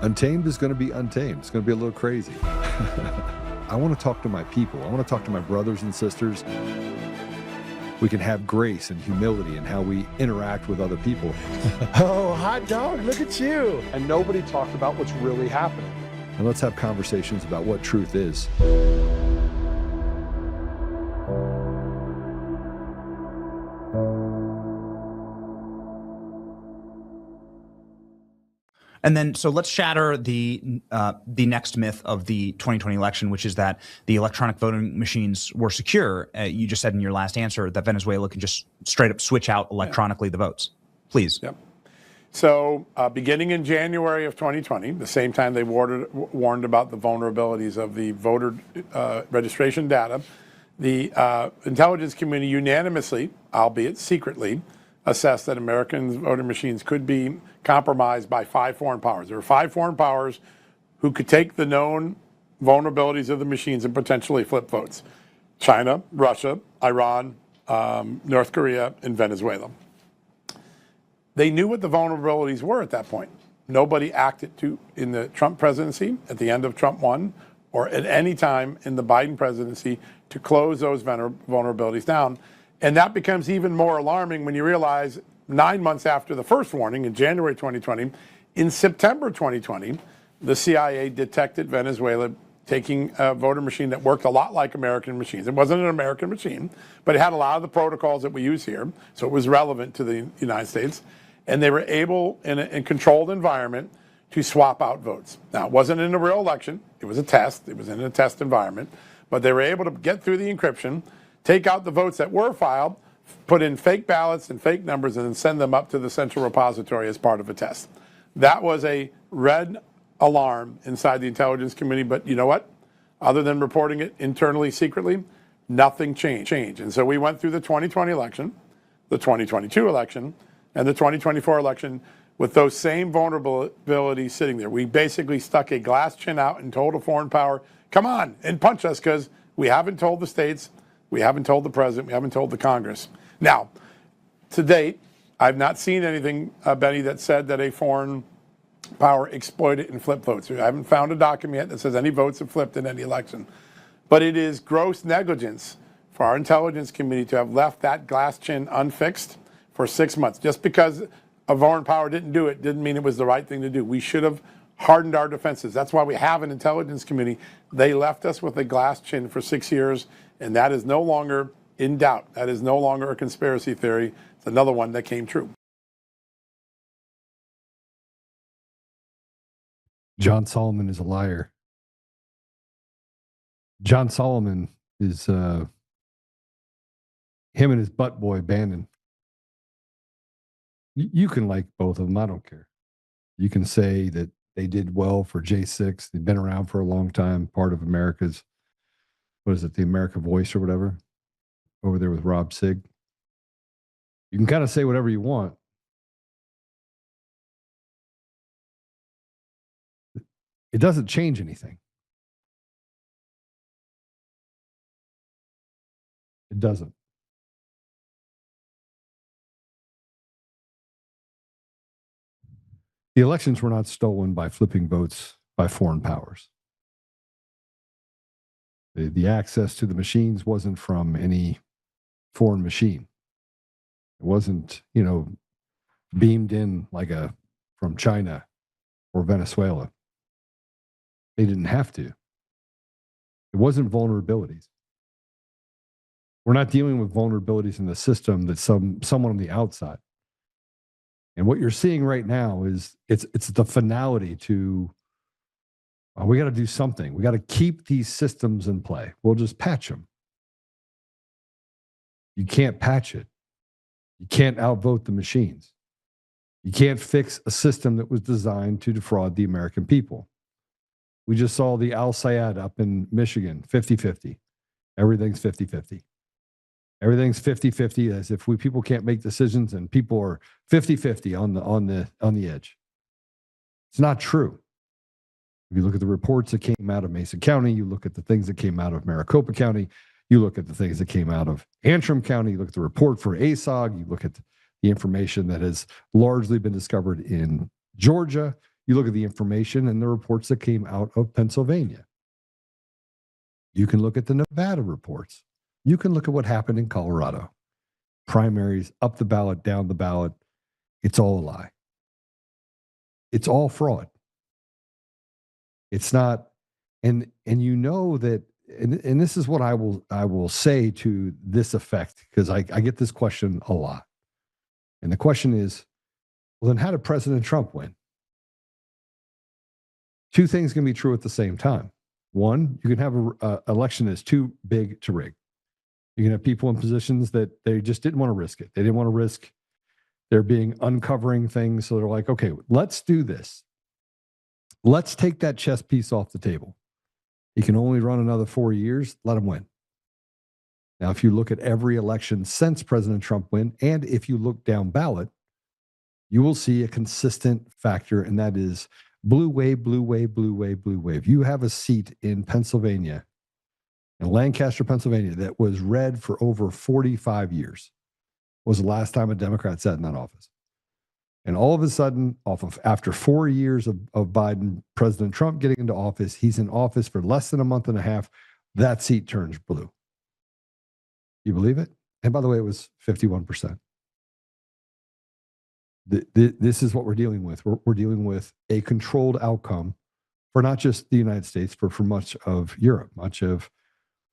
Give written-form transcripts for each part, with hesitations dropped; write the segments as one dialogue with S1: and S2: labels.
S1: Untamed is going to be untamed. It's going to be a little crazy. I want to talk to my people. I want to talk to my brothers and sisters. We can have grace and humility in how we interact with other people.
S2: Oh, hot dog, look at you.
S3: And nobody talked about what's really happening.
S1: And let's have conversations about what truth is.
S4: And then, so let's shatter the next myth of the 2020 election, which is that the electronic voting machines were secure. You just said in your last answer that Venezuela can just straight up switch out electronically the votes. Please.
S2: Yep. So beginning in January of 2020, the same time they warned about the vulnerabilities of the voter registration data, the intelligence community unanimously, albeit secretly, assessed that American voting machines could be compromised by 5 foreign powers. There were 5 foreign powers who could take the known vulnerabilities of the machines and potentially flip votes: China, Russia, Iran, North Korea, and Venezuela. They knew what the vulnerabilities were at that point. Nobody acted in the Trump presidency, at the end of Trump 1, or at any time in the Biden presidency to close those vulnerabilities down. And that becomes even more alarming when you realize 9 months after the first warning in January 2020, in September 2020, the CIA detected Venezuela taking a voter machine that worked a lot like American machines. It wasn't an American machine, but it had a lot of the protocols that we use here, so it was relevant to the United States. And they were able, in a controlled environment, to swap out votes. Now, it wasn't in a real election. It was a test. It was in a test environment. But they were able to get through the encryption, take out the votes that were filed, put in fake ballots and fake numbers, and then send them up to the central repository as part of a test. That was a red alarm inside the intelligence community, but you know what? Other than reporting it internally, secretly, nothing changed. And so we went through the 2020 election, the 2022 election, and the 2024 election with those same vulnerabilities sitting there. We basically stuck a glass chin out and told a foreign power, come on and punch us, because we haven't told the states, we haven't told the president, we haven't told the Congress. Now, to date, I've not seen anything, Benny, that said that a foreign power exploited and flipped votes. I haven't found a document that says any votes have flipped in any election. But it is gross negligence for our intelligence community to have left that glass chin unfixed for 6 months. Just because a foreign power didn't do it didn't mean it was the right thing to do. We should have hardened our defenses. That's why we have an intelligence community. They left us with a glass chin for 6 years, and that is no longer in doubt. That is no longer a conspiracy theory. It's another one that came true.
S1: John Solomon is a liar. John Solomon is him and his butt boy Bannon. You can like both of them. I don't care. You can say that they did well for J6. They've been around for a long time, part of America's, what is it, the America Voice or whatever, over there with Rob Sigg. You can kind of say whatever you want. It doesn't change anything. It doesn't. The elections were not stolen by flipping votes by foreign powers. The access to the machines wasn't from any foreign machine. It wasn't, beamed in like from China or Venezuela. They didn't have to. It wasn't vulnerabilities. We're not dealing with vulnerabilities in the system that someone on the outside. And what you're seeing right now is it's the finality to, we got to do something. We got to keep these systems in play. We'll just patch them. You can't patch it. You can't outvote the machines. You can't fix a system that was designed to defraud the American people. We just saw the Al Sayed up in Michigan, 50-50. Everything's 50-50. Everything's 50-50, as if people can't make decisions and people are 50-50 on the edge. It's not true. If you look at the reports that came out of Mason County, you look at the things that came out of Maricopa County, you look at the things that came out of Antrim County, you look at the report for ASOG, you look at the information that has largely been discovered in Georgia, You look at the information and the reports that came out of Pennsylvania. You can look at the Nevada reports. You can look at what happened in Colorado. Primaries, up the ballot, down the ballot. It's all a lie. It's all fraud. It's not, and you know that, and this is what I will say to this effect, because I get this question a lot. And the question is, well, then how did President Trump win? Two things can be true at the same time. One, you can have an election that's too big to rig. You can have people in positions that they just didn't want to risk it. They didn't want to risk there being uncovering things. So they're like, okay, let's do this. Let's take that chess piece off the table. He can only run another 4 years. Let him win. Now, if you look at every election since President Trump win, and if you look down ballot, you will see a consistent factor, and that is blue wave, blue wave, blue wave, blue wave. You have a seat in Pennsylvania, in Lancaster, Pennsylvania, that was red for over 45 years. Was the last time a Democrat sat in that office. And all of a sudden, after 4 years of Biden, President Trump getting into office, he's in office for less than a month and a half. That seat turns blue. You believe it? And by the way, it was 51%. This is what we're dealing with. We're dealing with a controlled outcome for not just the United States, but for much of Europe, much of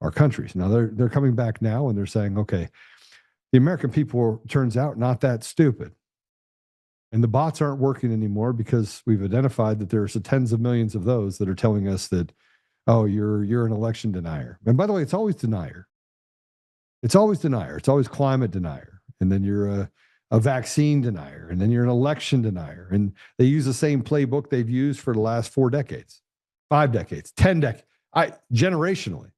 S1: our countries. Now, they're coming back now and they're saying, okay, the American people, turns out, not that stupid. And the bots aren't working anymore because we've identified that there's tens of millions of those that are telling us that, oh, you're an election denier. And by the way, it's always denier. It's always denier. It's always climate denier. And then you're a vaccine denier. And then you're an election denier. And they use the same playbook they've used for the last 4 decades, 5 decades, 10 decades, generationally.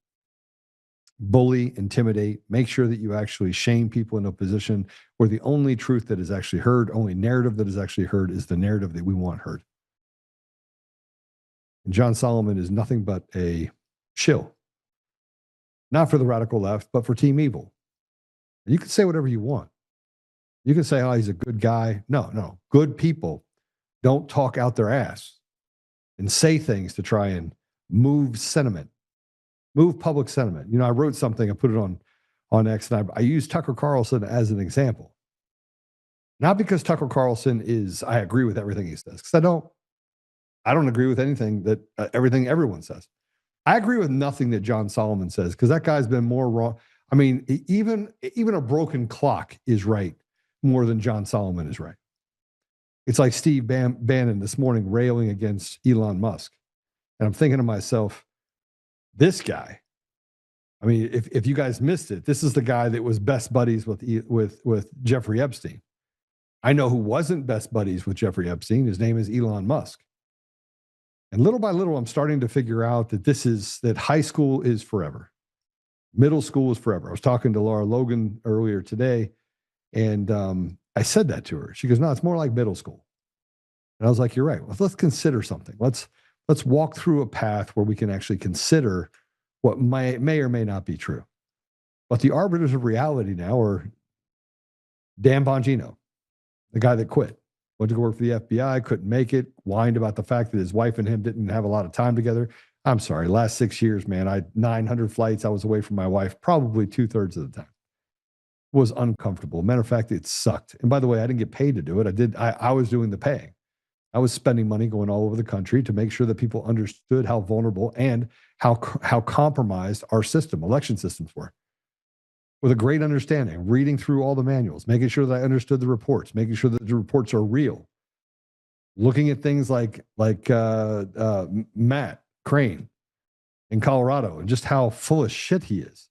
S1: Bully, intimidate, make sure that you actually shame people in a position where the only truth that is actually heard, only narrative that is actually heard, is the narrative that we want heard. And John Solomon is nothing but a shill. Not for the radical left, but for Team Evil. And you can say whatever you want. You can say, oh, he's a good guy. No. Good people don't talk out their ass and say things to try and move sentiment. Move public sentiment. You know, I wrote something, I put it on X, and I used Tucker Carlson as an example. Not because Tucker Carlson I agree with everything he says, because I don't agree with anything everything everyone says. I agree with nothing that John Solomon says, because that guy's been more wrong. I mean, even a broken clock is right more than John Solomon is right. It's like Steve Bannon this morning railing against Elon Musk. And I'm thinking to myself, this guy, I mean, if you guys missed it, this is the guy that was best buddies with Jeffrey Epstein. I know who wasn't best buddies with Jeffrey Epstein. His name is Elon Musk. And little by little, I'm starting to figure out that high school is forever. Middle school is forever. I was talking to Laura Logan earlier today, and I said that to her. She goes, no, it's more like middle school. And I was like, you're right. Well, let's consider something. Let's walk through a path where we can actually consider what may or may not be true. But the arbiters of reality now are Dan Bongino, the guy that quit. Went to go work for the FBI, couldn't make it, whined about the fact that his wife and him didn't have a lot of time together. I'm sorry, last 6 years, man, I had 900 flights. I was away from my wife probably 2/3 of the time. It was uncomfortable. Matter of fact, it sucked. And by the way, I didn't get paid to do it. I was doing the paying. I was spending money going all over the country to make sure that people understood how vulnerable and how compromised our election systems were. With a great understanding, reading through all the manuals, making sure that I understood the reports, making sure that the reports are real, looking at things like Matt Crane in Colorado and just how full of shit he is.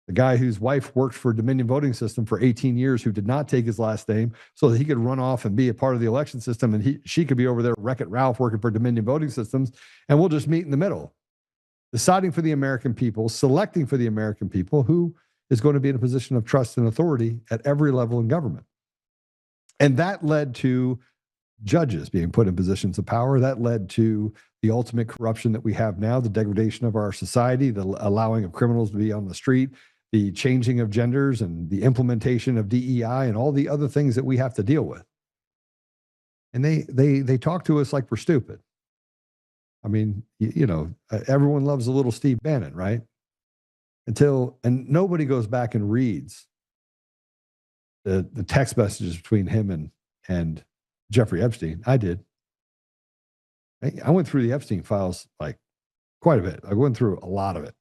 S1: The guy whose wife worked for Dominion Voting System for 18 years, who did not take his last name so that he could run off and be a part of the election system, and she could be over there, Wreck-It Ralph, working for Dominion Voting Systems, and we'll just meet in the middle, deciding for the American people, selecting for the American people who is going to be in a position of trust and authority at every level in government. And that led to judges being put in positions of power. That led to the ultimate corruption that we have now, the degradation of our society, the allowing of criminals to be on the street, the changing of genders, and the implementation of DEI and all the other things that we have to deal with. And they talk to us like we're stupid. I mean, everyone loves a little Steve Bannon, right? And nobody goes back and reads the text messages between him and Jeffrey Epstein. I did. I went through the Epstein files like quite a bit. I went through a lot of it.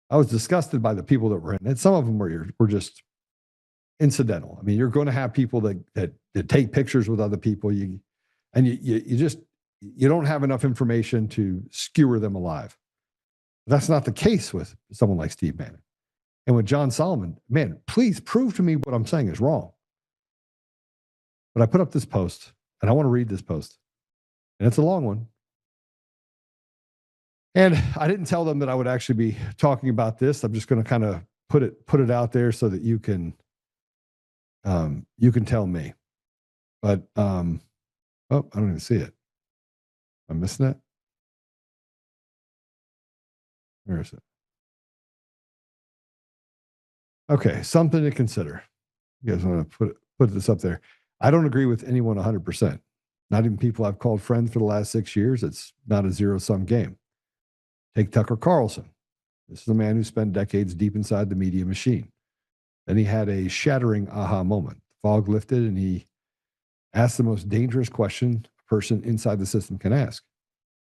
S1: I was disgusted by the people that were in it. Some of them were just incidental. I mean, you're going to have people that take pictures with other people. You don't have enough information to skewer them alive. That's not the case with someone like Steve Bannon. And with John Solomon, man, please prove to me what I'm saying is wrong. But I put up this post, and I want to read this post. And it's a long one. And I didn't tell them that I would actually be talking about this. I'm just going to kind of put it out there so that you can tell me. But I don't even see it. I'm missing it. Where is it? Okay, something to consider. You guys want to put this up there? I don't agree with anyone 100%. Not even people I've called friends for the last 6 years. It's not a zero-sum game. Take Tucker Carlson. This is a man who spent decades deep inside the media machine. Then he had a shattering aha moment. The fog lifted, and he asked the most dangerous question a person inside the system can ask.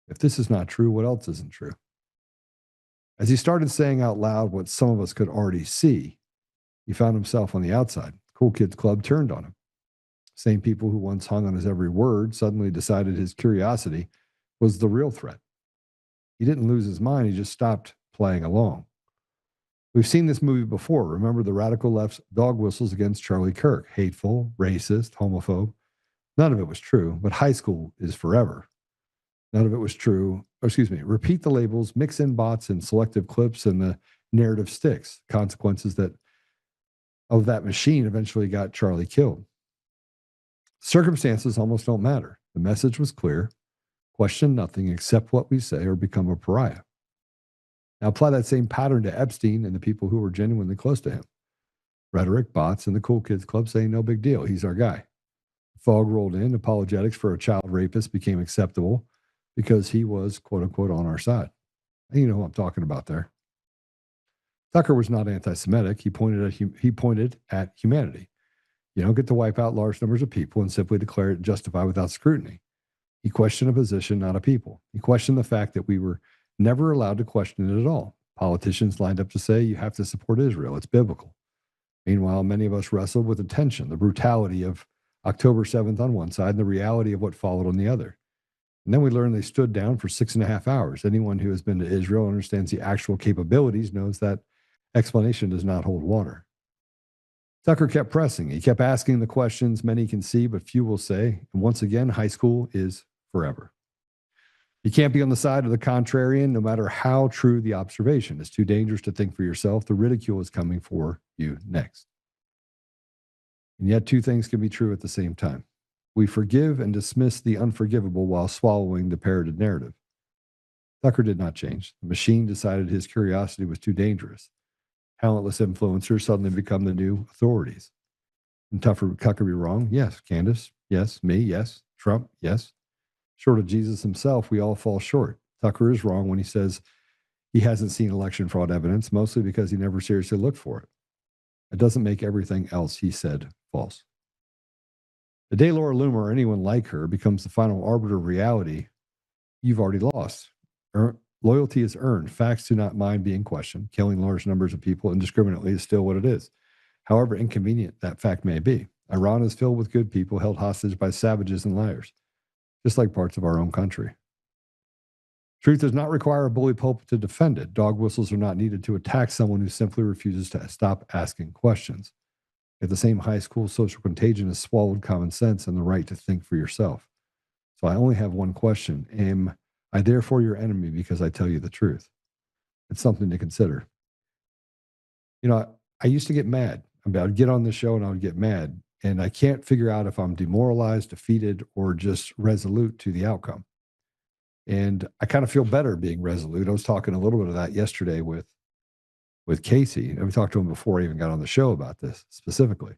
S1: If this is not true, what else isn't true? As he started saying out loud what some of us could already see, he found himself on the outside. Cool Kids Club turned on him. Same people who once hung on his every word suddenly decided his curiosity was the real threat. He didn't lose his mind. He just stopped playing along. We've seen this movie before. Remember the radical left's dog whistles against Charlie Kirk. Hateful, racist, homophobe. None of it was true, but high school is forever. None of it was true. Repeat the labels, mix in bots and selective clips, and the narrative sticks. Consequences of that machine eventually got Charlie killed. Circumstances almost don't matter. The message was clear. Question nothing, accept what we say, or become a pariah. Now apply that same pattern to Epstein and the people who were genuinely close to him. Rhetoric, bots, and the Cool Kids Club saying no big deal. He's our guy. Fog rolled in. Apologetics for a child rapist became acceptable because he was, quote unquote, on our side. And you know who I'm talking about there. Tucker was not anti-Semitic. He pointed at humanity. You don't get to wipe out large numbers of people and simply declare it justified without scrutiny. He questioned a position, not a people. He questioned the fact that we were never allowed to question it at all. Politicians lined up to say, you have to support Israel. It's biblical. Meanwhile, many of us wrestled with the tension, the brutality of October 7th on one side and the reality of what followed on the other. And then we learned they stood down for 6.5 hours. Anyone who has been to Israel and understands the actual capabilities knows that explanation does not hold water. Tucker kept pressing. He kept asking the questions many can see, but few will say. And once again, high school is forever. You can't be on the side of the contrarian, no matter how true the observation. It's too dangerous to think for yourself. The ridicule is coming for you next. And yet two things can be true at the same time. We forgive and dismiss the unforgivable while swallowing the parroted narrative. Tucker did not change. The machine decided his curiosity was too dangerous. Talentless influencers suddenly become the new authorities. And Tucker be wrong? Yes. Candace? Yes. Me? Yes. Trump? Yes. Short of Jesus himself, we all fall short. Tucker is wrong when he says he hasn't seen election fraud evidence, mostly because he never seriously looked for it. It doesn't make everything else he said false. The day Laura Loomer or anyone like her becomes the final arbiter of reality, you've already lost. Loyalty is earned. Facts do not mind being questioned. Killing large numbers of people indiscriminately is still what it is, however inconvenient that fact may be. Iran is filled with good people held hostage by savages and liars, just like parts of our own country. Truth does not require a bully pulpit to defend it. Dog whistles are not needed to attack someone who simply refuses to stop asking questions. Yet the same high school social contagion has swallowed common sense and the right to think for yourself. So I only have one question. Am I therefore your enemy because I tell you the truth? It's something to consider. You know, I used to get mad. I would get on the show and I would get mad. And I can't figure out if I'm demoralized, defeated, or just resolute to the outcome. And I kind of feel better being resolute. I was talking a little bit of that yesterday with Casey. And we talked to him before I even got on the show about this specifically.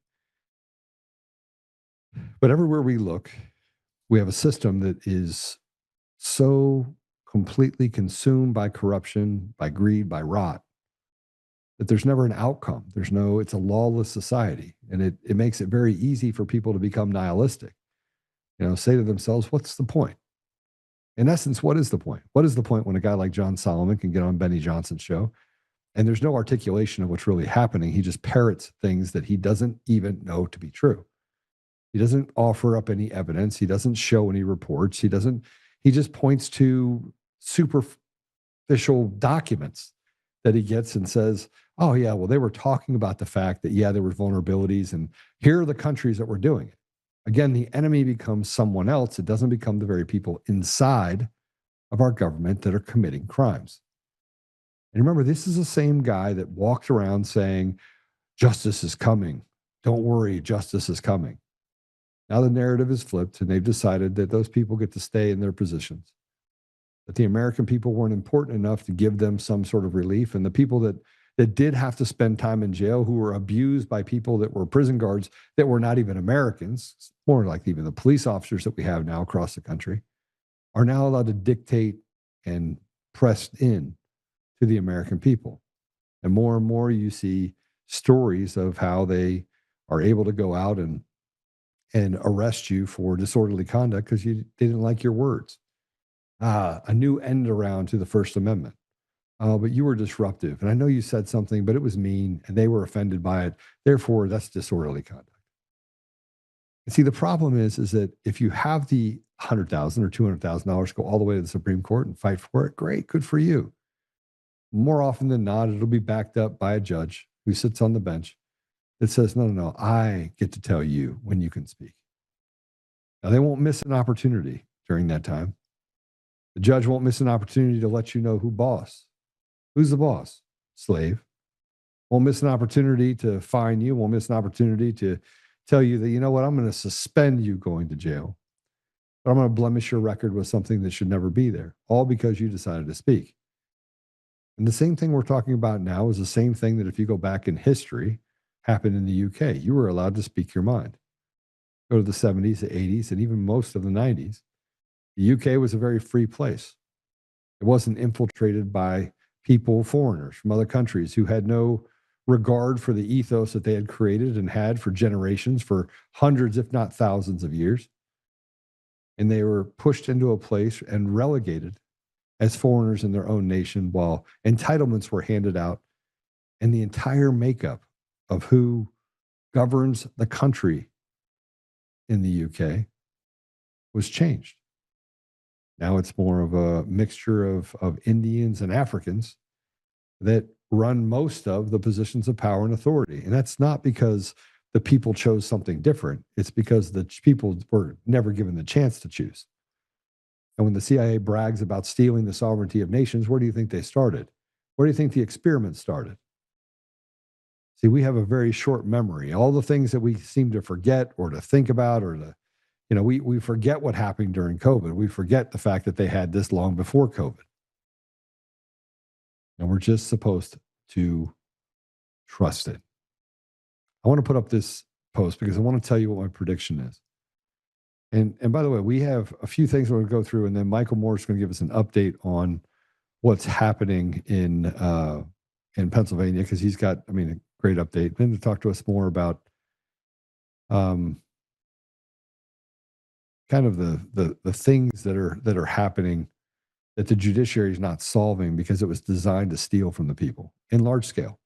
S1: But everywhere we look, we have a system that is so completely consumed by corruption, by greed, by rot, that there's never an outcome. It's a lawless society. And it makes it very easy for people to become nihilistic. Say to themselves, what's the point? In essence, what is the point? What is the point when a guy like John Solomon can get on Benny Johnson's show and there's no articulation of what's really happening? He just parrots things that he doesn't even know to be true. He doesn't offer up any evidence. He doesn't show any reports. He just points to superficial documents that he gets and says, oh yeah, well, they were talking about the fact that, yeah, there were vulnerabilities and here are the countries that were doing it. Again, the enemy becomes someone else. It doesn't become the very people inside of our government that are committing crimes. And remember, this is the same guy that walked around saying, justice is coming. Don't worry, justice is coming. Now the narrative is flipped and they've decided that those people get to stay in their positions, that the American people weren't important enough to give them some sort of relief. And the people that did have to spend time in jail, who were abused by people that were prison guards that were not even Americans, more like even the police officers that we have now across the country, are now allowed to dictate and press in to the American people. And more you see stories of how they are able to go out and arrest you for disorderly conduct because they didn't like your words. A new end around to the First Amendment. But you were disruptive. And I know you said something, but it was mean and they were offended by it. Therefore, that's disorderly conduct. And see, the problem is that if you have the $100,000 or $200,000 go all the way to the Supreme Court and fight for it, great, good for you. More often than not, it'll be backed up by a judge who sits on the bench that says, no, I get to tell you when you can speak. Now, they won't miss an opportunity during that time. The judge won't miss an opportunity to let you know who's the boss? Slave. Won't miss an opportunity to fine you. Won't miss an opportunity to tell you that, you know what, I'm going to suspend you going to jail. But I'm going to blemish your record with something that should never be there, all because you decided to speak. And the same thing we're talking about now is the same thing that if you go back in history happened in the UK. You were allowed to speak your mind. Go to the 70s, the 80s, and even most of the 90s. The UK was a very free place. It wasn't infiltrated by people, foreigners from other countries who had no regard for the ethos that they had created and had for generations, for hundreds, if not thousands of years. And they were pushed into a place and relegated as foreigners in their own nation while entitlements were handed out. And the entire makeup of who governs the country in the UK was changed. Now it's more of a mixture of Indians and Africans that run most of the positions of power and authority. And that's not because the people chose something different. It's because the people were never given the chance to choose. And when the CIA brags about stealing the sovereignty of nations, where do you think they started? Where do you think the experiment started? See, we have a very short memory. All the things that we seem to forget or to think about or to, we forget what happened during COVID. We forget the fact that they had this long before COVID. And we're just supposed to trust it. I want to put up this post because I want to tell you what my prediction is. And by the way, we have a few things we're going to go through, and then Michael Moore is going to give us an update on what's happening in Pennsylvania, because he's got, a great update. Then to talk to us more about kind of the things that are happening that the judiciary is not solving because it was designed to steal from the people in large scale.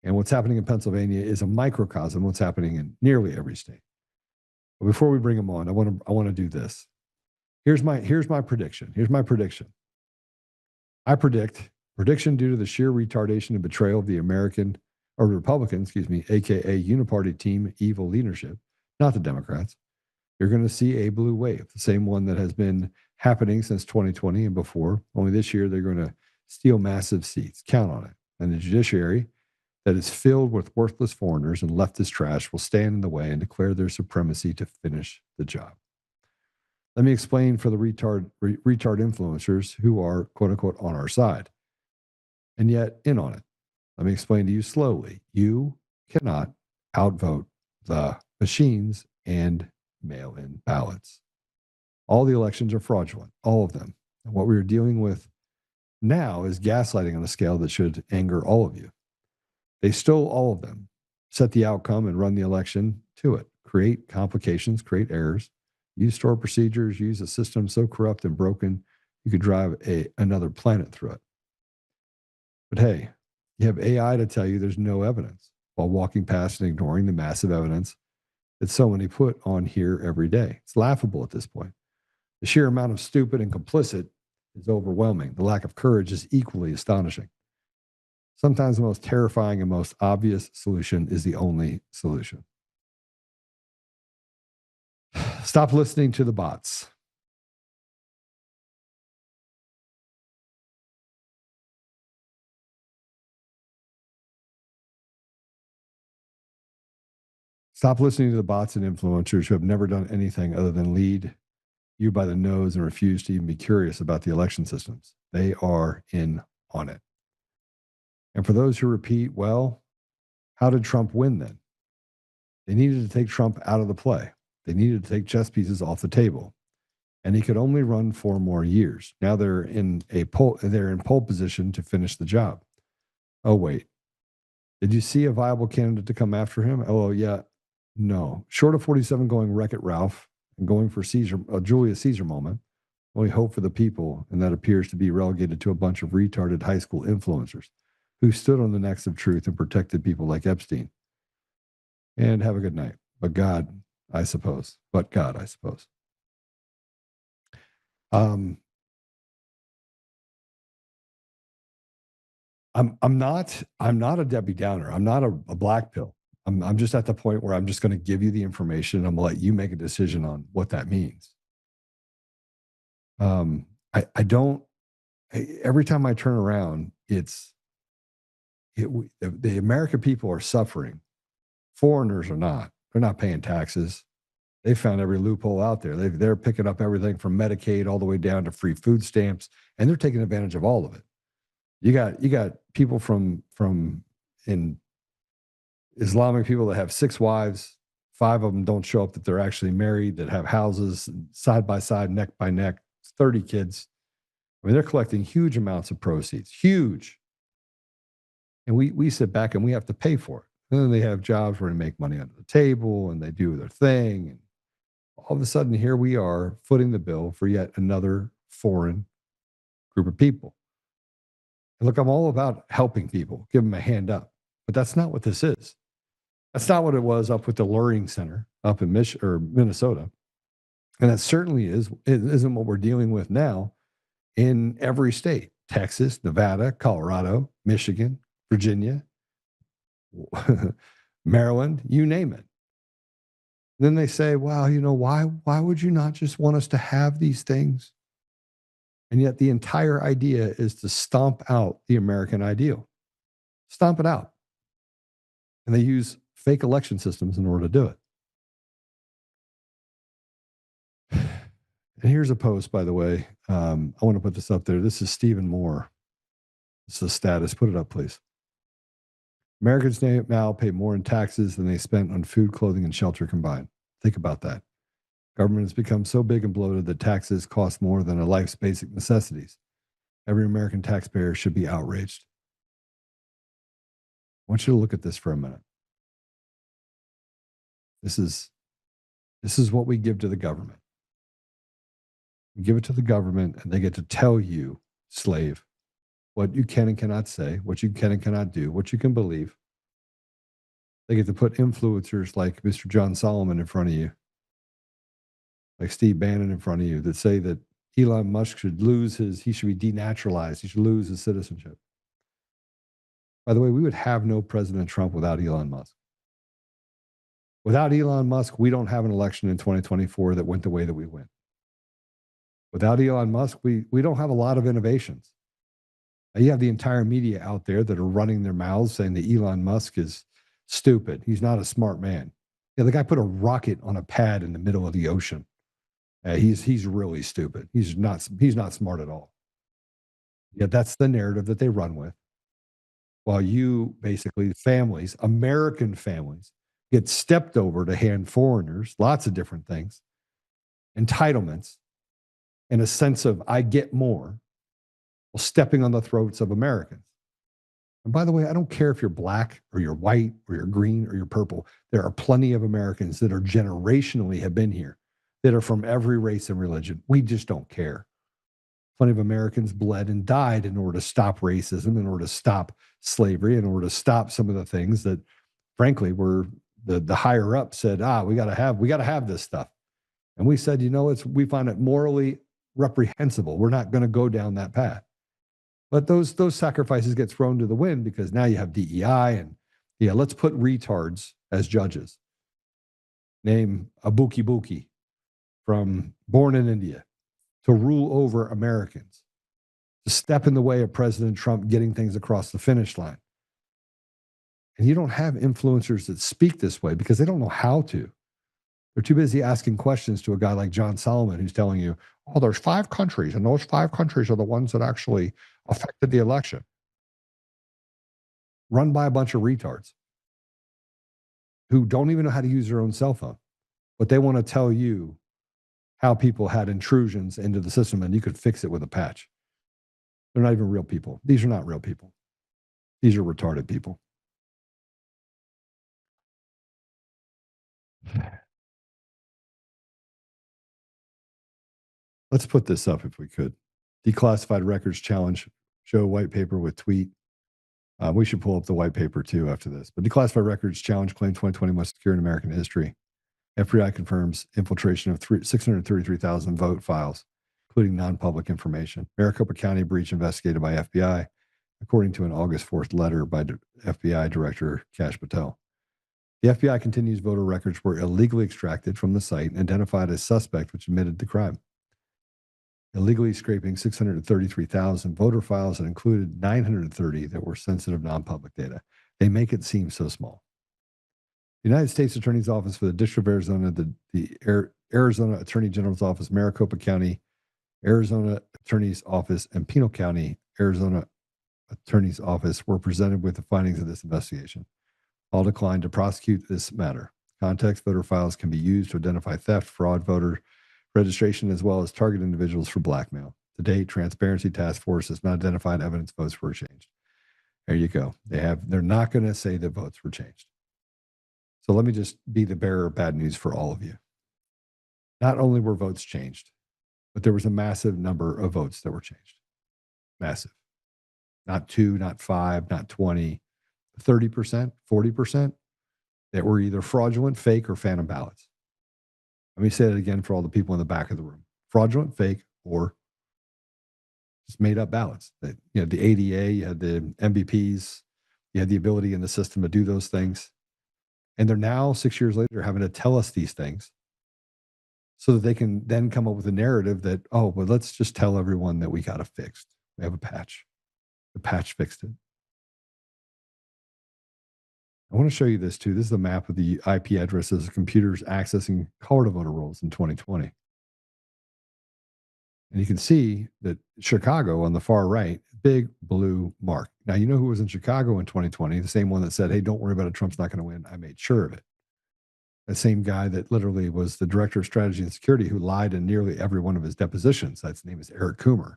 S1: And what's happening in Pennsylvania is a microcosm of what's happening in nearly every state. But before we bring them on, I want to do this. Here's my prediction. I prediction due to the sheer retardation and betrayal of the Republican, aka uniparty team evil leadership, not the Democrats. You're going to see a blue wave, the same one that has been happening since 2020 and before. Only this year they're going to steal massive seats. Count on it. And the judiciary that is filled with worthless foreigners and leftist trash will stand in the way and declare their supremacy to finish the job. Let me explain for the retard influencers who are, quote unquote, on our side and yet in on it. Let me explain to you slowly. You cannot outvote the machines and mail-in ballots. All the elections are fraudulent, all of them. And what we're dealing with now is gaslighting on a scale that should anger all of you. They stole all of them, set the outcome and run the election to it, create complications, create errors, use stored procedures, use a system so corrupt and broken you could drive another planet through it. But hey, you have AI to tell you there's no evidence while walking past and ignoring the massive evidence that so many put on here every day. It's laughable at this point. The sheer amount of stupid and complicit is overwhelming. The lack of courage is equally astonishing. Sometimes the most terrifying and most obvious solution is the only solution. Stop listening to the bots. Stop listening to the bots and influencers who have never done anything other than lead you by the nose and refuse to even be curious about the election systems. They are in on it. And for those who repeat, well, how did Trump win then? They needed to take Trump out of the play. They needed to take chess pieces off the table. And he could only run 4 more years. Now they're in pole position to finish the job. Oh, wait. Did you see a viable candidate to come after him? Oh, yeah. No. Short of 47 going Wreck-It Ralph and going for a Julius Caesar moment, only hope for the people, and that appears to be relegated to a bunch of retarded high school influencers who stood on the necks of truth and protected people like Epstein. And have a good night. But God, I suppose. I'm not a Debbie Downer. I'm not a black pill. I'm just at the point where I'm just going to give you the information and I'm going to let you make a decision on what that means. Every time I turn around, the American people are suffering. Foreigners are not. They're not paying taxes. They found every loophole out there. They're picking up everything from Medicaid all the way down to free food stamps, and they're taking advantage of all of it. You got people from in Islamic people that have 6 wives, 5 of them don't show up that they're actually married, that have houses side by side, neck by neck, 30 kids. I mean, they're collecting huge amounts of proceeds, huge. And we sit back and we have to pay for it. And then they have jobs where they make money under the table and they do their thing. And all of a sudden, here we are footing the bill for yet another foreign group of people. And look, I'm all about helping people, give them a hand up. But that's not what this is. That's not what it was up with the Luring Center up in Minnesota. And that certainly isn't what we're dealing with now in every state. Texas, Nevada, Colorado, Michigan, Virginia, Maryland, you name it. Then they say, well, why would you not just want us to have these things? And yet the entire idea is to stomp out the American ideal. Stomp it out. And they use fake election systems in order to do it. And here's a post, by the way. I want to put this up there. This is Stephen Moore. This is the status. Put it up, please. Americans now pay more in taxes than they spent on food, clothing, and shelter combined. Think about that. Government has become so big and bloated that taxes cost more than a life's basic necessities. Every American taxpayer should be outraged. I want you to look at this for a minute. This is what we give to the government. We give it to the government, and they get to tell you, slave, what you can and cannot say, what you can and cannot do, what you can believe. They get to put influencers like Mr. John Solomon in front of you, like Steve Bannon in front of you, that say that Elon Musk should he should be denaturalized, he should lose his citizenship. By the way, we would have no President Trump without Elon Musk. Without Elon Musk, we don't have an election in 2024 that went the way that we went. Without Elon Musk, we don't have a lot of innovations. You have the entire media out there that are running their mouths saying that Elon Musk is stupid. He's not a smart man. Yeah, the guy put a rocket on a pad in the middle of the ocean. He's really stupid. He's not smart at all. Yet that's the narrative that they run with. While you basically families, American families, get stepped over to hand foreigners lots of different things, entitlements, and a sense of I get more while stepping on the throats of Americans. And by the way, I don't care if you're black or you're white or you're green or you're purple. There are plenty of Americans that are generationally have been here that are from every race and religion. We just don't care. Plenty of Americans bled and died in order to stop racism, in order to stop slavery, in order to stop some of the things that, frankly, were the higher up said, we got to have this stuff. And we said, we find it morally reprehensible. We're not going to go down that path. But those sacrifices get thrown to the wind because now you have DEI and let's put retards as judges. Name a Buki from born in India to rule over Americans, to step in the way of President Trump getting things across the finish line. And you don't have influencers that speak this way because they don't know how to. They're too busy asking questions to a guy like John Solomon who's telling you, there's 5 countries, and those 5 countries are the ones that actually affected the election. Run by a bunch of retards who don't even know how to use their own cell phone, but they want to tell you how people had intrusions into the system and you could fix it with a patch. They're not even real people. These are not real people. These are retarded people. Let's put this up if we could. Declassified records challenge, show white paper with tweet. We should pull up the white paper too after this. But declassified records challenge claim 2020 most secure in American history. FBI confirms infiltration of 633,000 vote files, including non-public information. Maricopa County breach investigated by FBI, according to an August 4th letter by FBI Director Kash Patel. The FBI continues voter records were illegally extracted from the site and identified as suspect, which admitted the crime. Illegally scraping 633,000 voter files that included 930 that were sensitive non-public data. They make it seem so small. The United States Attorney's Office for the District of Arizona, the Arizona Attorney General's Office, Maricopa County, Arizona Attorney's Office, and Pinal County, Arizona Attorney's Office were presented with the findings of this investigation. All declined to prosecute this matter. Context voter files can be used to identify theft, fraud, voter registration, as well as target individuals for blackmail. To date, Transparency Task Force has not identified evidence votes were changed. There you go. They're not going to say that votes were changed. So let me just be the bearer of bad news for all of you. Not only were votes changed, but there was a massive number of votes that were changed. Massive. Not 2, not 5, not 20, 30%, 40% that were either fraudulent, fake, or phantom ballots. Let me say that again for all the people in the back of the room. Fraudulent, fake, or just made up ballots. That, the ADA, you had the MVPs, you had the ability in the system to do those things. And they're now 6 years later having to tell us these things so that they can then come up with a narrative that, let's just tell everyone that we got it fixed. We have a patch. The patch fixed it. I want to show you this too. This is a map of the IP addresses of computers accessing Colorado voter rolls in 2020. And you can see that Chicago on the far right, big blue mark. Now, you know who was in Chicago in 2020? The same one that said, hey, don't worry about it. Trump's not going to win. I made sure of it. The same guy that literally was the director of strategy and security who lied in nearly every one of his depositions. His name is Eric Coomer.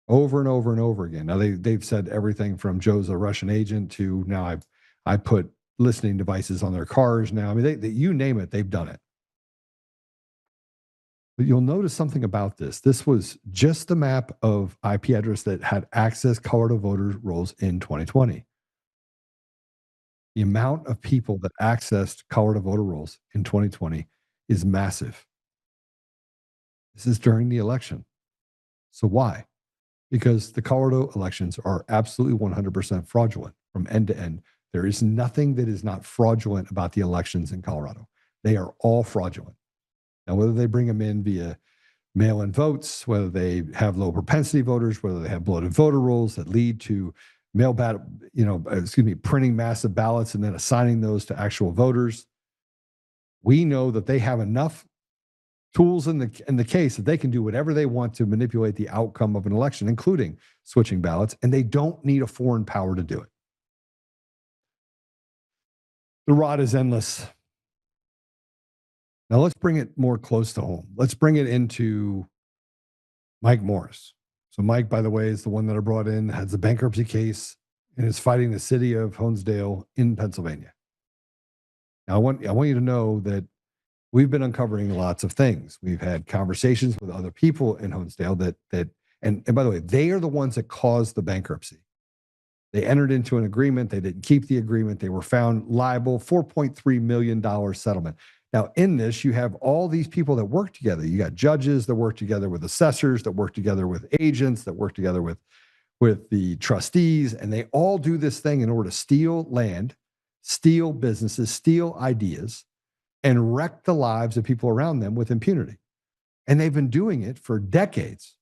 S1: Over and over and over again. Now, they've said everything from Joe's a Russian agent to now I put listening devices on their cars now. I mean, you name it, they've done it. But you'll notice something about this. This was just the map of IP address that had accessed Colorado voter rolls in 2020. The amount of people that accessed Colorado voter rolls in 2020 is massive. This is during the election. So why? Because the Colorado elections are absolutely 100% fraudulent from end to end. There is nothing that is not fraudulent about the elections in Colorado. They are all fraudulent. Now, whether they bring them in via mail-in votes, whether they have low propensity voters, whether they have bloated voter rolls that lead to printing massive ballots and then assigning those to actual voters, we know that they have enough tools in the case that they can do whatever they want to manipulate the outcome of an election, including switching ballots, and they don't need a foreign power to do it. The rod is endless. Now let's bring it more close to home. Let's bring it into Mike Morris. So Mike, by the way, is the one that I brought in, has the bankruptcy case, and is fighting the city of Honesdale in Pennsylvania. Now, I want you to know that we've been uncovering lots of things. We've had conversations with other people in Honesdale and by the way, they are the ones that caused the bankruptcy. They entered into an agreement. They didn't keep the agreement. They were found liable, $4.3 million settlement. Now, in this, you have all these people that work together. You got judges that work together with assessors, that work together with agents, that work together with the trustees, and they all do this thing in order to steal land, steal businesses, steal ideas, and wreck the lives of people around them with impunity. And they've been doing it for decades.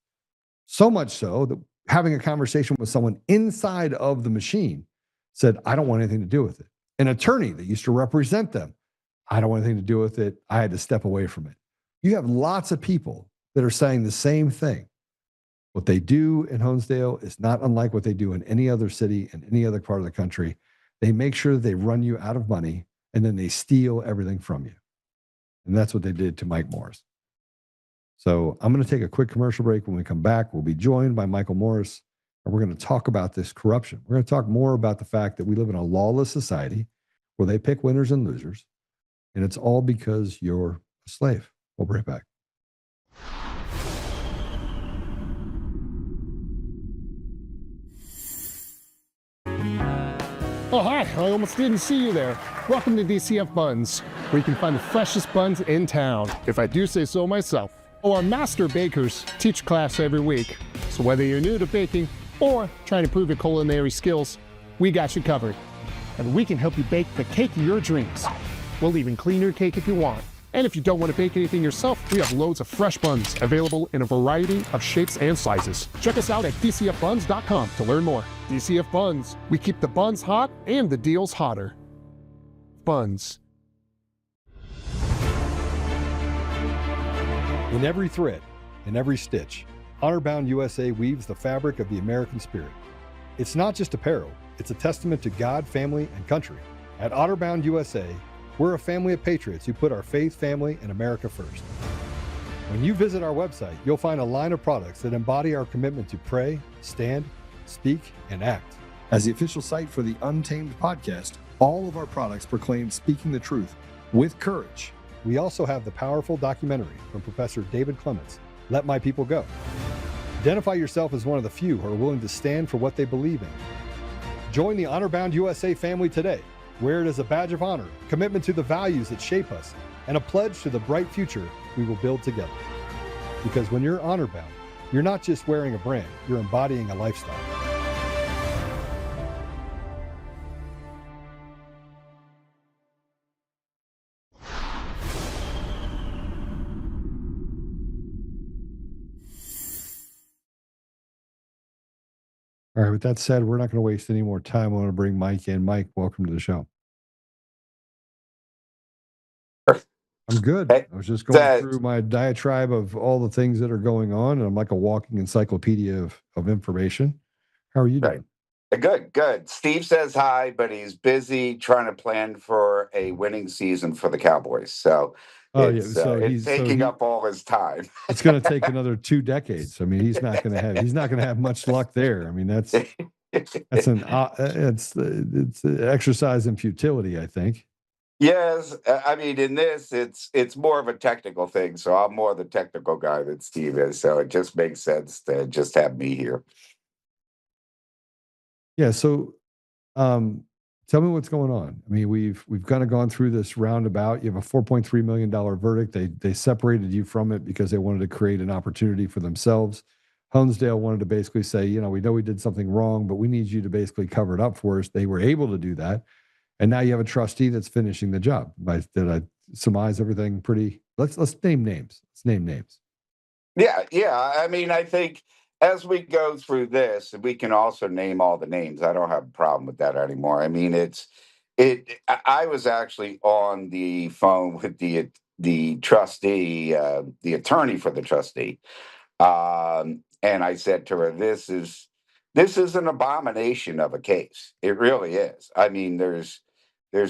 S1: So much so that having a conversation with someone inside of the machine said, I don't want anything to do with it. An attorney that used to represent them, I don't want anything to do with it. I had to step away from it. You have lots of people that are saying the same thing. What they do in Honesdale is not unlike what they do in any other city and any other part of the country. They make sure they run you out of money, and then they steal everything from you. And that's what they did to Mike Morris. So I'm going to take a quick commercial break. When we come back, we'll be joined by Michael Morris, and we're going to talk about this corruption. We're going to talk more about the fact that we live in a lawless society where they pick winners and losers, and it's all because you're a slave. We'll be right back.
S3: Oh, hi. I almost didn't see you there. Welcome to DCF Buns, where you can find the freshest buns in town, if I do say so myself. Oh, our master bakers teach class every week. So whether you're new to baking or trying to improve your culinary skills, we got you covered. And we can help you bake the cake of your dreams. We'll even clean your cake if you want. And if you don't want to bake anything yourself, we have loads of fresh buns available in a variety of shapes and sizes. Check us out at dcfbuns.com to learn more. DCF Buns. We keep the buns hot and the deals hotter. Buns.
S1: In every thread, in every stitch, Honor-Bound USA weaves the fabric of the American spirit. It's not just apparel, it's a testament to God, family, and country. At Honor-Bound USA, we're a family of patriots who put our faith, family, and America first. When you visit our website, you'll find a line of products that embody our commitment to pray, stand, speak, and act. As the official site for the Untamed podcast, all of our products proclaim speaking the truth with courage. We also have the powerful documentary from Professor David Clements, Let My People Go. Identify yourself as one of the few who are willing to stand for what they believe in. Join the Honor-Bound USA family today. Wear it as a badge of honor, commitment to the values that shape us, and a pledge to the bright future we will build together. Because when you're honor-bound, you're not just wearing a brand, you're embodying a lifestyle. All right, with that said, we're not going to waste any more time. I want to bring Mike in. Mike, welcome to the show. I'm good.
S5: Hey,
S1: I was just going through my diatribe of all the things that are going on, and I'm like a walking encyclopedia of information. How are you doing?
S5: Good. Steve says hi, but he's busy trying to plan for a winning season for the Cowboys. So it's taking up all his time.
S1: It's going to take another 2 decades. I mean, he's not going to have much luck there. I mean, it's an exercise in futility, I think.
S5: Yes, I mean, in this, it's more of a technical thing. So I'm more the technical guy than Steve is. So it just makes sense to just have me here.
S1: Yeah. So, tell me what's going on. I mean, we've kind of gone through this roundabout. You have a $4.3 million verdict. They separated you from it because they wanted to create an opportunity for themselves. Honesdale wanted to basically say, we know we did something wrong, but we need you to basically cover it up for us. They were able to do that. And now you have a trustee that's finishing the job. Did I surmise everything pretty? Let's name names. Let's name names.
S5: Yeah. I mean, I think as we go through this, we can also name all the names. I don't have a problem with that anymore. I mean, I was actually on the phone with the trustee, the attorney for the trustee, and I said to her, "This is an abomination of a case. It really is. I mean, there's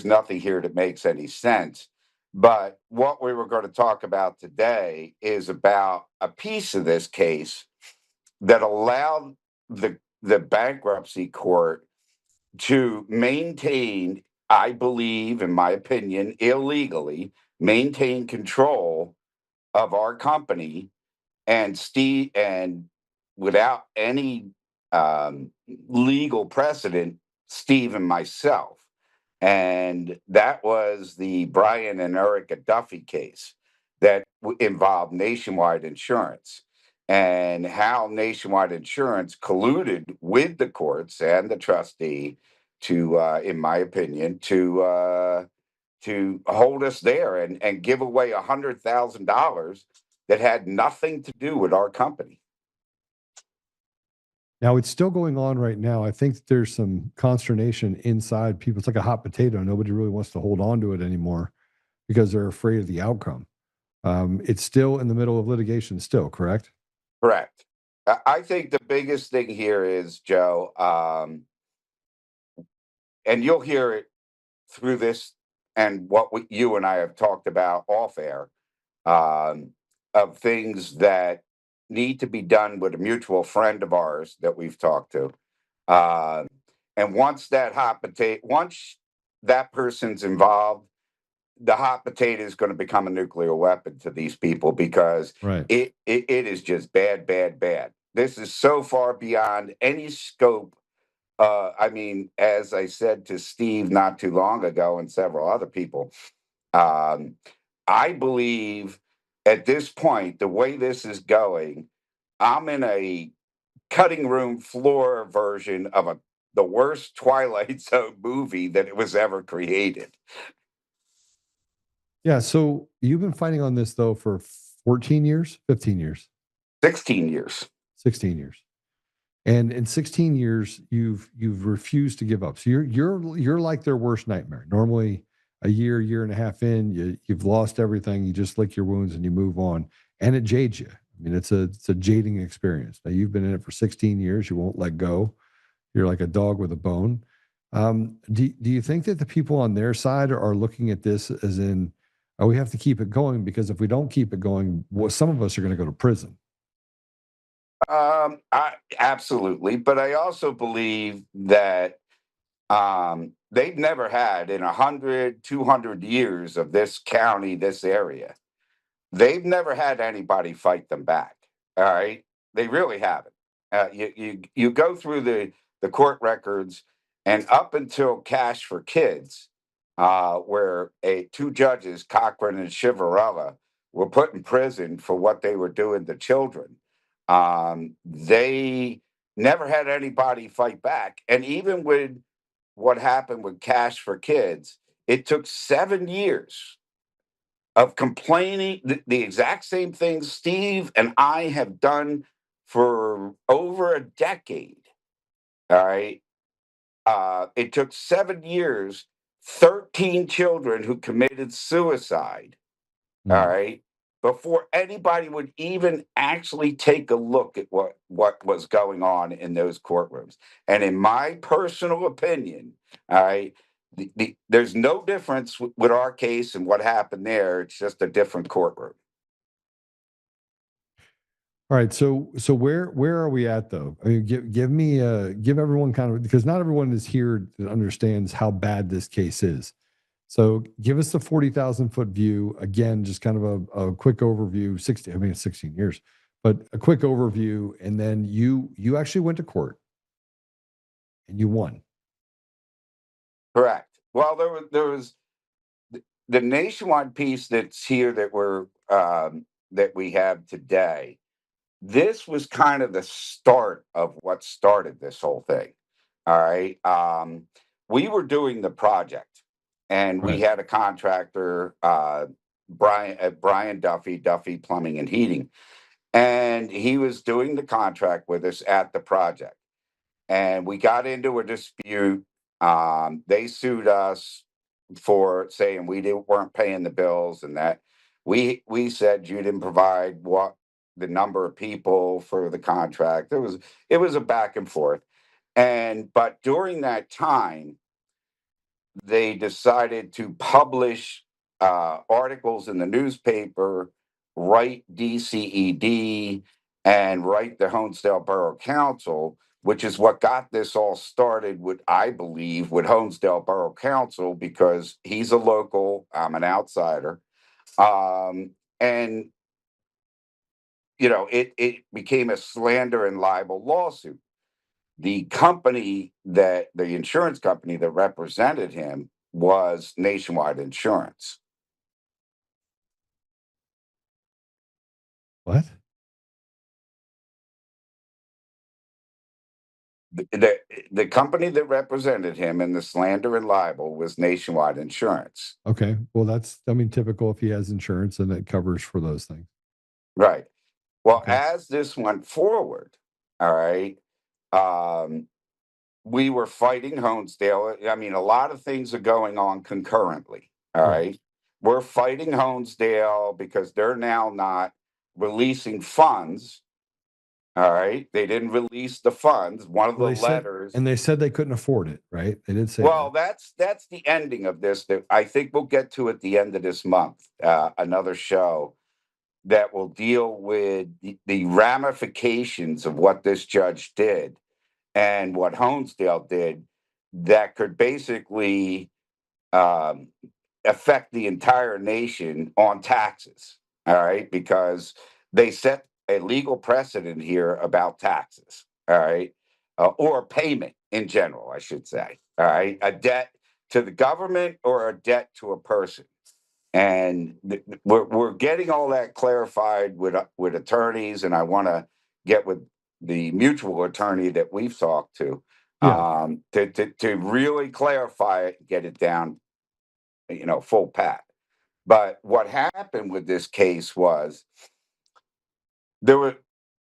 S5: nothing here that makes any sense." But what we were going to talk about today is about a piece of this case that allowed the bankruptcy court to maintain, I believe, in my opinion, illegally maintain control of our company and Steve, and without any legal precedent, Steve and myself. And that was the Brian and Erica Duffy case that involved Nationwide Insurance, and how Nationwide Insurance colluded with the courts and the trustee to, in my opinion, to hold us there and give away $100,000 that had nothing to do with our company.
S1: Now it's still going on right now. I think there's some consternation inside people. It's like a hot potato. Nobody really wants to hold on to it anymore because they're afraid of the outcome. It's still in the middle of litigation still, correct?
S5: Correct. I think the biggest thing here is, Joe, and you'll hear it through this and what you and I have talked about off air, of things that need to be done with a mutual friend of ours that we've talked to. Uh, and once that person's involved, the hot potato is going to become a nuclear weapon to these people, because
S1: Right.
S5: it is just bad, bad, bad. This is so far beyond any scope. I mean, as I said to Steve not too long ago and several other people, um, I believe at this point, the way this is going, I'm in a cutting room floor version of the worst Twilight Zone movie that it was ever created.
S1: Yeah. So you've been fighting on this though for 14 years, 15 years,
S5: 16 years.
S1: 16 years. And in 16 years, you've refused to give up. So you're like their worst nightmare. Normally, a year and a half in, you've lost everything. You just lick your wounds and you move on, and it jades you. I mean, it's a jading experience. Now you've been in it for 16 years. You won't let go. You're like a dog with a bone. Do you think that the people on their side are looking at this as in, oh, we have to keep it going, because if we don't keep it going, well, some of us are going to go to prison.
S5: I absolutely, but I also believe that they've never had in 100, 200 years of this county, this area, they've never had anybody fight them back. All right, they really haven't. You go through the court records, and up until Cash for Kids, where two judges, Cochran and Chivarella, were put in prison for what they were doing to children. They never had anybody fight back, and even with what happened with Cash for Kids, it took 7 years of complaining the exact same things Steve and I have done for over a decade. All right. It took 7 years, 13 children who committed suicide. All
S1: Mm.
S5: right. Before anybody would even actually take a look at what was going on in those courtrooms. And in my personal opinion, all right, there's no difference with our case and what happened there. It's just a different courtroom.
S1: All right, so where are we at though? I mean, give me give everyone kind of, because not everyone is here that understands how bad this case is. So give us the 40,000 foot view again, just kind of a quick overview. 60, I mean, it's 16 years, but a quick overview, and then you actually went to court and you won.
S5: Correct. Well, there was the nationwide piece that's here that we have today. This was kind of the start of what started this whole thing. All right. We were doing the project, and we
S1: Right.
S5: had a contractor, Brian Duffy Plumbing and Heating, and he was doing the contract with us at the project. And we got into a dispute. They sued us for saying weren't paying the bills, and that we said you didn't provide what the number of people for the contract. It was a back and forth, but during that time, they decided to publish articles in the newspaper, write DCED, and write the Honesdale Borough Council, which is what got this all started with, I believe, with Honesdale Borough Council, because he's a local, I'm an outsider. And, you know, it became a slander and libel lawsuit. The insurance company that represented him was Nationwide Insurance.
S1: What?
S5: The company that represented him in the slander and libel was Nationwide Insurance.
S1: Okay. Well, that's, I mean, typical if he has insurance and it covers for those things.
S5: Right. Well,
S1: Okay.
S5: as this went forward, all right, we were fighting Honesdale. I mean, a lot of things are going on concurrently. All right. We're fighting Honesdale because they're now not releasing funds. All right. They didn't release the funds. One of
S1: Well,
S5: the letters.
S1: and they said they couldn't afford it, right? They did say
S5: Well,
S1: that.
S5: that's the ending of this that I think we'll get to at the end of this month. Another show that will deal with the ramifications of what this judge did and what Honesdale did that could basically um, affect the entire nation on taxes. All right, because they set a legal precedent here about taxes. All right, or payment in general, I should say. All right, a debt to the government or a debt to a person. And we're getting all that clarified with attorneys, and I want to get with the mutual attorney that we've talked to,
S1: Yeah.
S5: to really clarify it, get it down, you know, full pat. But what happened with this case was there were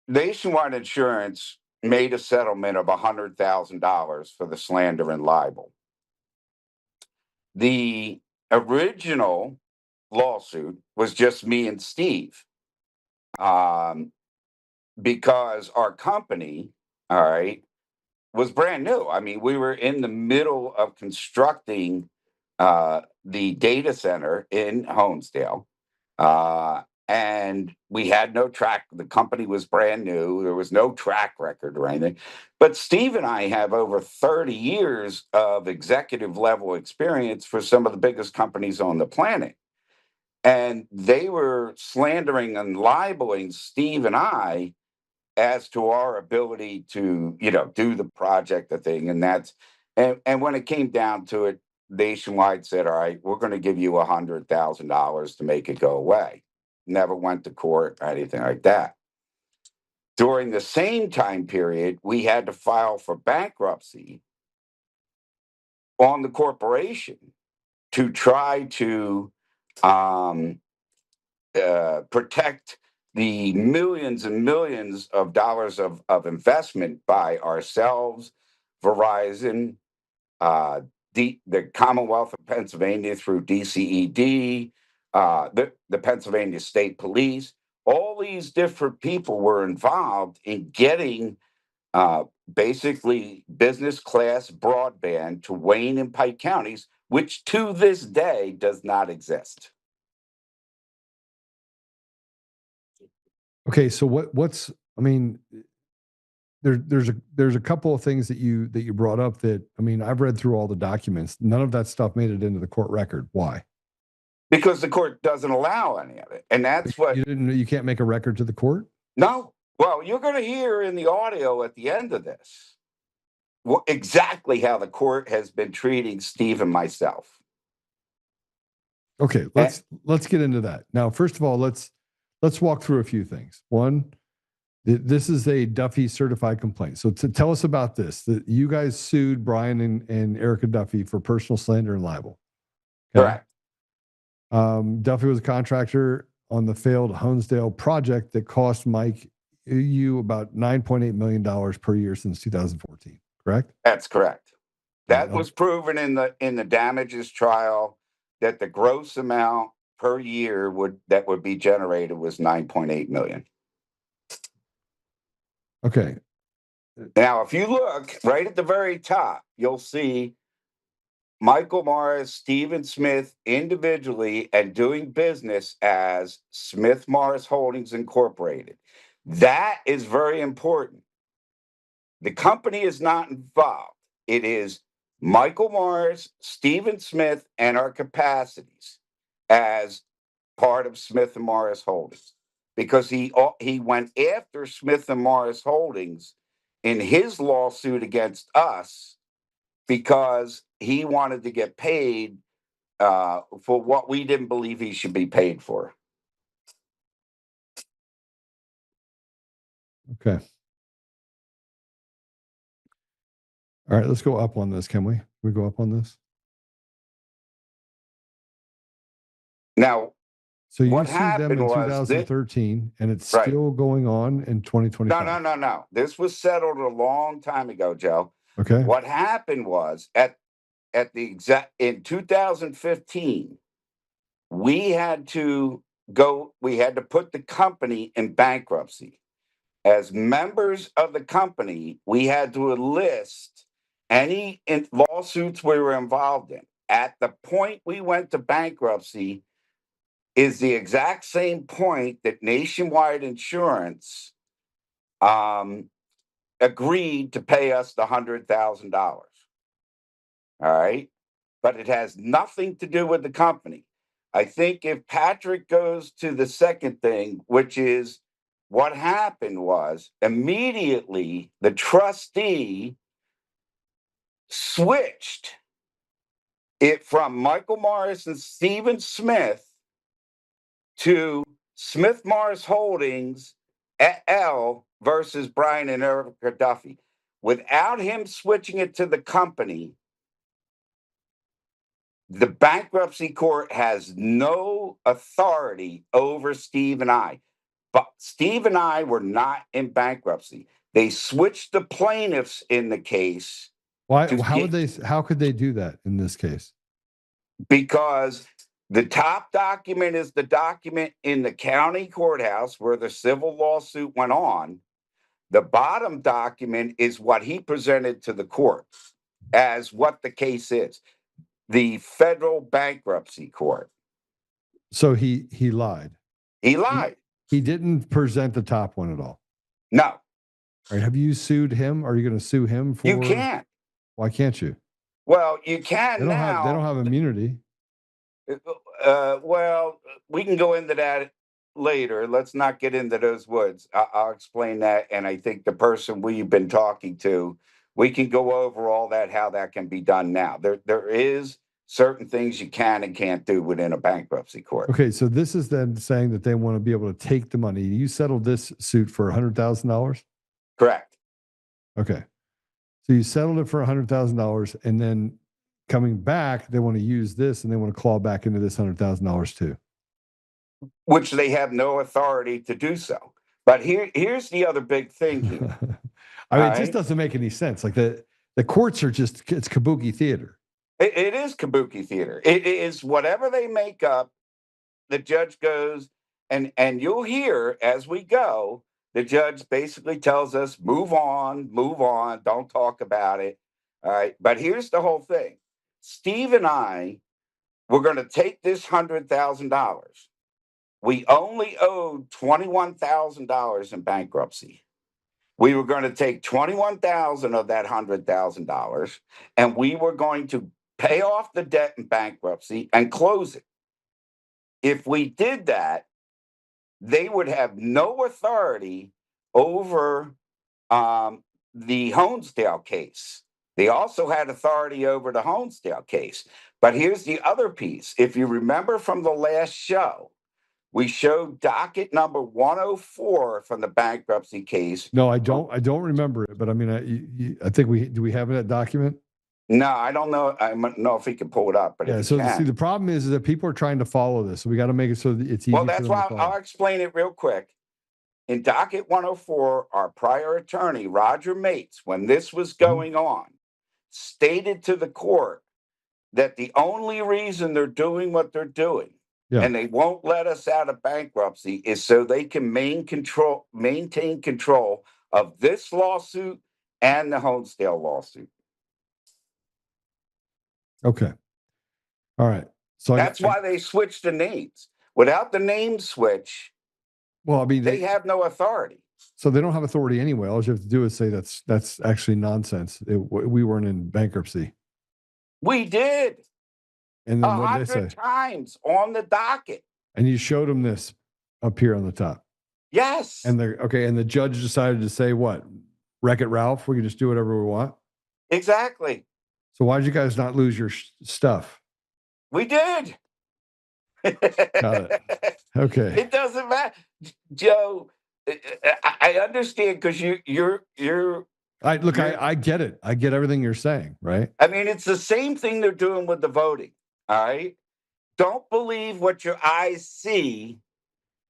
S5: Nationwide Insurance made a settlement of $100,000 for the slander and libel. The original lawsuit was just me and Steve, because our company, all right, was brand new. I mean, we were in the middle of constructing the data center in Honesdale, and we had no track. The company was brand new. There was no track record or anything. But Steve and I have over 30 years of executive level experience for some of the biggest companies on the planet. And they were slandering and libeling Steve and I as to our ability to, you know, do the project, the thing. And when it came down to it, Nationwide said, all right, we're going to give you $100,000 to make it go away. Never went to court or anything like that. During the same time period, we had to file for bankruptcy on the corporation to try to protect the millions and millions of dollars of investment by ourselves, Verizon, the Commonwealth of Pennsylvania through DCED, the Pennsylvania State Police. All these different people were involved in getting basically business class broadband to Wayne and Pike counties, which to this day does not exist.
S1: Okay. So what's, I mean, there's a couple of things that you brought up that, I mean, I've read through all the documents. None of that stuff made it into the court record. Why?
S5: Because the court doesn't allow any of it. And that's what
S1: You can't make a record to the court?
S5: No. Well, you're going to hear in the audio at the end of this exactly how the court has been treating Steve and myself.
S1: Okay, let's get into that. Now, first of all, let's walk through a few things. One, this is a Duffy certified complaint. So tell us about this. That you guys sued Brian and Erica Duffy for personal slander and libel.
S5: Okay?
S1: Correct. Duffy was a contractor on the failed Honesdale project that cost Mike you about $9.8 million per year since 2014. Correct?
S5: That's correct. That was proven in the damages trial, that the gross amount per year that would be generated was $9.8 million.
S1: Okay.
S5: Now, if you look right at the very top, you'll see Michael Morris, Stephen Smith individually and doing business as Smith Morris Holdings Incorporated. That is very important. The company is not involved. It is Michael Morris, Stephen Smith, and our capacities as part of Smith and Morris Holdings, because he went after Smith and Morris Holdings in his lawsuit against us because he wanted to get paid for what we didn't believe he should be paid for.
S1: Okay. All right, let's go up on this, can we? Can we go up on this?
S5: Now,
S1: So you
S5: what
S1: sued them
S5: happened
S1: in
S5: was
S1: 2013, and it's
S5: Right.
S1: still going on in 2025.
S5: No. This was settled a long time ago, Joe.
S1: Okay.
S5: What happened was in 2015, we had to put the company in bankruptcy. As members of the company, we had to enlist any lawsuits we were involved in. At the point we went to bankruptcy is the exact same point that Nationwide Insurance agreed to pay us the $100,000. All right. But it has nothing to do with the company. I think if Patrick goes to the second thing, which is what happened was immediately the trustee switched it from Michael Morris and Stephen Smith to Smith Morris Holdings et al. Versus Brian and Erica Duffy. Without him switching it to the company, the bankruptcy court has no authority over Steve and I. But Steve and I were not in bankruptcy. They switched the plaintiffs in the case.
S1: Why? How could they do that in this case?
S5: Because the top document is the document in the county courthouse where the civil lawsuit went on. The bottom document is what he presented to the court as what the case is. The federal bankruptcy court.
S1: So he lied.
S5: He lied.
S1: He didn't present the top one at all.
S5: No.
S1: All right. Have you sued him? Are you going to sue him for?
S5: You can't.
S1: Why can't you?
S5: Well, you can now.
S1: They don't have immunity.
S5: Well, we can go into that later. Let's not get into those woods. I'll explain that. And I think the person we've been talking to, we can go over all that, how that can be done now. There is certain things you can and can't do within a bankruptcy court.
S1: Okay, so this is then saying that they want to be able to take the money. You settled this suit for $100,000?
S5: Correct.
S1: Okay. So you settled it for $100,000, and then coming back, they want to use this and they want to claw back into this $100,000 too.
S5: Which they have no authority to do so. But here's the other big thing here.
S1: I mean, it just doesn't make any sense. Like the courts are it's kabuki theater.
S5: It is kabuki theater. It is whatever they make up. The judge goes, and you'll hear as we go, the judge basically tells us, move on, don't talk about it. All right. But here's the whole thing. Steve and I were going to take this $100,000. We only owed $21,000 in bankruptcy. We were going to take $21,000 of that $100,000, and we were going to pay off the debt in bankruptcy and close it. If we did that, they would have no authority over the Honesdale case. They also had authority over the Honesdale case. But here's the other piece. If you remember from the last show, we showed docket number 104 from the bankruptcy case.
S1: No, I don't remember it, but I mean, I think do we have that document?
S5: No, I don't know. I don't know if he can pull it up, but
S1: yeah. So see, the problem is that people are trying to follow this, so we got to make it so that it's easy.
S5: Well, that's why I'll explain it real quick. In docket 104, our prior attorney, Roger Mates, when this was going on, stated to the court that the only reason they're doing what they're doing, and they won't let us out of bankruptcy, is so they can maintain control of this lawsuit and the Honesdale lawsuit.
S1: Okay. All right. So
S5: that's why they switched the names. Without the name switch,
S1: well, I mean,
S5: they have no authority.
S1: So they don't have authority anyway. All you have to do is say that's actually nonsense. We weren't in bankruptcy.
S5: We did
S1: And then what did they
S5: 100
S1: say?
S5: times on the docket.
S1: And you showed them this up here on the top.
S5: Yes.
S1: And the judge decided to say what? Wreck-It Ralph, we can just do whatever we want.
S5: Exactly.
S1: So why did you guys not lose your stuff?
S5: We did.
S1: Got it. Okay.
S5: It doesn't matter, Joe. I understand because you're.
S1: I get it. I get everything you're saying, right?
S5: I mean, it's the same thing they're doing with the voting. All right. Don't believe what your eyes see.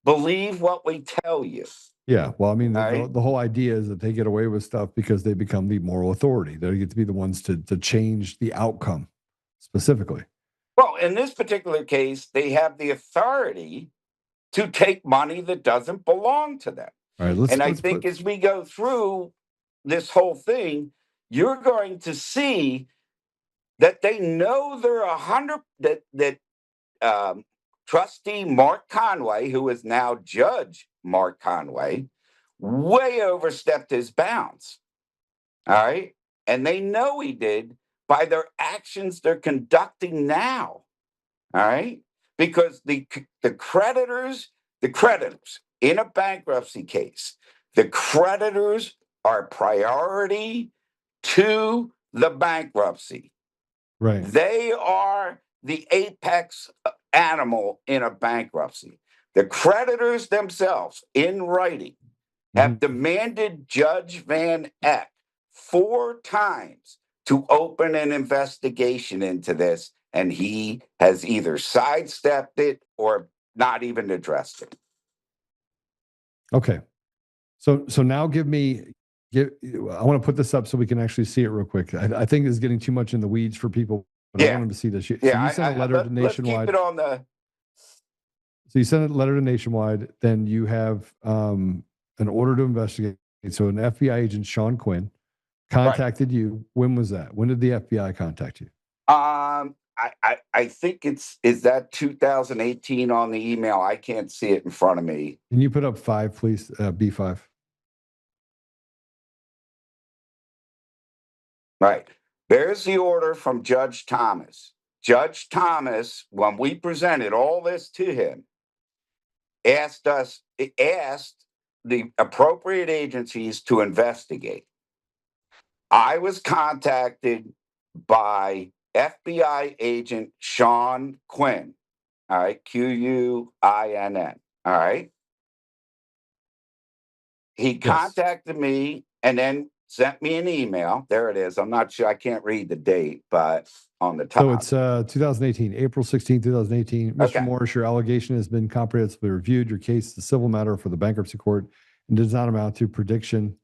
S5: Believe what we tell you.
S1: Yeah. Well, I mean,
S5: Right.
S1: the whole idea is that they get away with stuff because they become the moral authority. They get to be the ones to change the outcome specifically.
S5: Well, in this particular case, they have the authority to take money that doesn't belong to them.
S1: All right.
S5: And I think as we go through this whole thing, you're going to see that they know they're 100 that trustee Mark Conway, who is now Judge Mark Conway, way overstepped his bounds. All right. And they know he did by their actions they're conducting now. All right. Because the creditors in a bankruptcy case, the creditors are priority to the bankruptcy.
S1: Right.
S5: They are the apex animal in a bankruptcy. The creditors themselves, in writing, have demanded Judge Van Eck 4 times to open an investigation into this, and he has either sidestepped it or not even addressed it.
S1: Okay. So now I want to put this up so we can actually see it real quick. I think this is getting too much in the weeds for people, but I want them to see this. So you sent a letter to Nationwide.
S5: Let's keep it on the.
S1: So you sent a letter to Nationwide. Then you have an order to investigate. So an FBI agent, Sean Quinn, contacted you. When was that? When did the FBI contact you?
S5: I think is that 2018 on the email. I can't see it in front of me.
S1: Can you put up 5, please? B5.
S5: Right. There's the order from Judge Thomas. Judge Thomas, when we presented all this to him, asked the appropriate agencies to investigate. I was contacted by FBI agent Sean Quinn. All right. Quinn. All right. He contacted me and then sent me an email. There it is. I'm not sure. I can't read the date, but on the top.
S1: So it's 2018, April 16, 2018. Mr. Morris, your allegation has been comprehensively reviewed. Your case is a civil matter for the bankruptcy court and does not amount to predication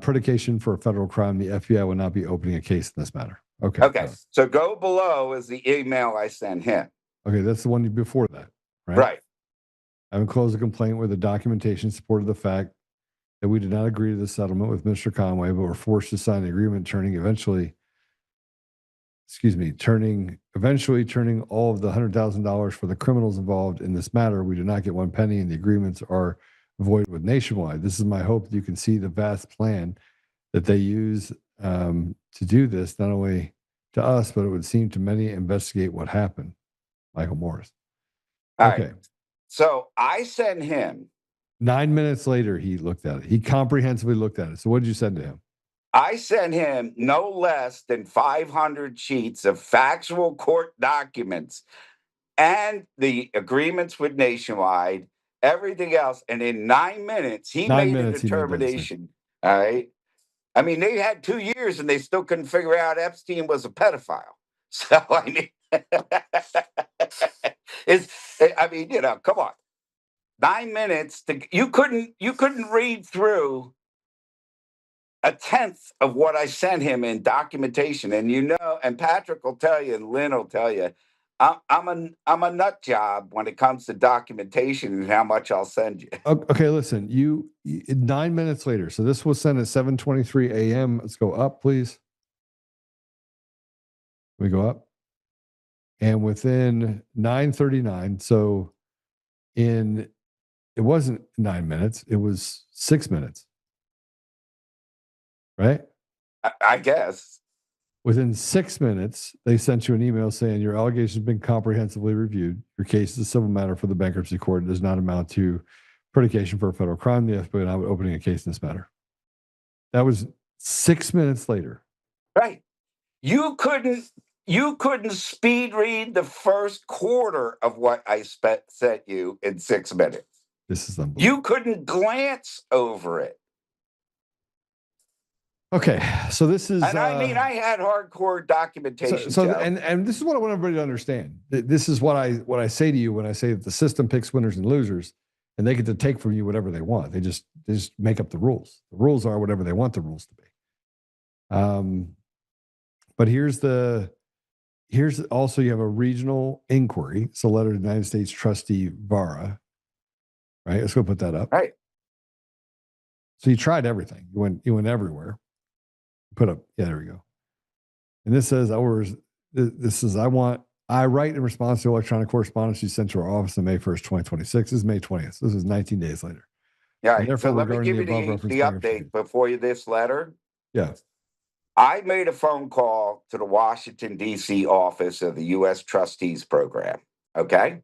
S1: predication for a federal crime. The FBI will not be opening a case in this matter. Okay.
S5: Okay. So go below is the email I sent him.
S1: Okay. That's the one before that, right?
S5: Right.
S1: I have closed the complaint where the documentation supported the fact that we did not agree to the settlement with Mr. Conway, but were forced to sign the agreement, turning eventually all of the $100,000 for the criminals involved in this matter. We did not get one penny, and the agreements are void with Nationwide. This is my hope that you can see the vast plan that they use to do this, not only to us, but it would seem to many, investigate what happened. Michael Morris.
S5: Okay. Right. So I sent him.
S1: 9 minutes later, he looked at it. He comprehensively looked at it. So what did you send to him?
S5: I sent him no less than 500 sheets of factual court documents and the agreements with Nationwide, everything else. And in 9 minutes, he made a determination. All right. I mean, they had 2 years and they still couldn't figure out Epstein was a pedophile. So, I mean, come on. 9 minutes you couldn't read through a tenth of what I sent him in documentation. And and Patrick will tell you, and Lynn will tell you, I'm a nut job when it comes to documentation and how much I'll send you.
S1: Okay, listen, you 9 minutes later. So this was sent at 7:23 a.m. Let's go up, please. We go up. And within 9:39, so in it wasn't 9 minutes. It was 6 minutes. Right?
S5: I guess.
S1: Within 6 minutes, they sent you an email saying your allegation has been comprehensively reviewed. Your case is a civil matter for the bankruptcy court. It does not amount to predication for a federal crime. The FBI not opening a case in this matter. That was 6 minutes later.
S5: Right. You couldn't speed read the first quarter of what I sent you in 6 minutes.
S1: This is unbelievable.
S5: You couldn't glance over it.
S1: Okay, so this is,
S5: and I mean, I had hardcore documentation.
S1: And this is what I want everybody to understand. This is what I say to you when I say that the system picks winners and losers, and they get to take from you whatever they want. They just make up the rules. The rules are whatever they want the rules to be. But here's also, you have a regional inquiry. It's a letter to the United States trustee VARA. Right, let's go put that up.
S5: Right.
S1: So you tried everything. You went everywhere. Put up, yeah, there we go. And this says, I write in response to electronic correspondence you sent to our office on May 1st, 2026. This is May 20th. This is 19 days later.
S5: Yeah. So let me give you the update before this letter.
S1: Yeah.
S5: I made a phone call to the Washington, D.C. office of the U.S. Trustees Program. Okay.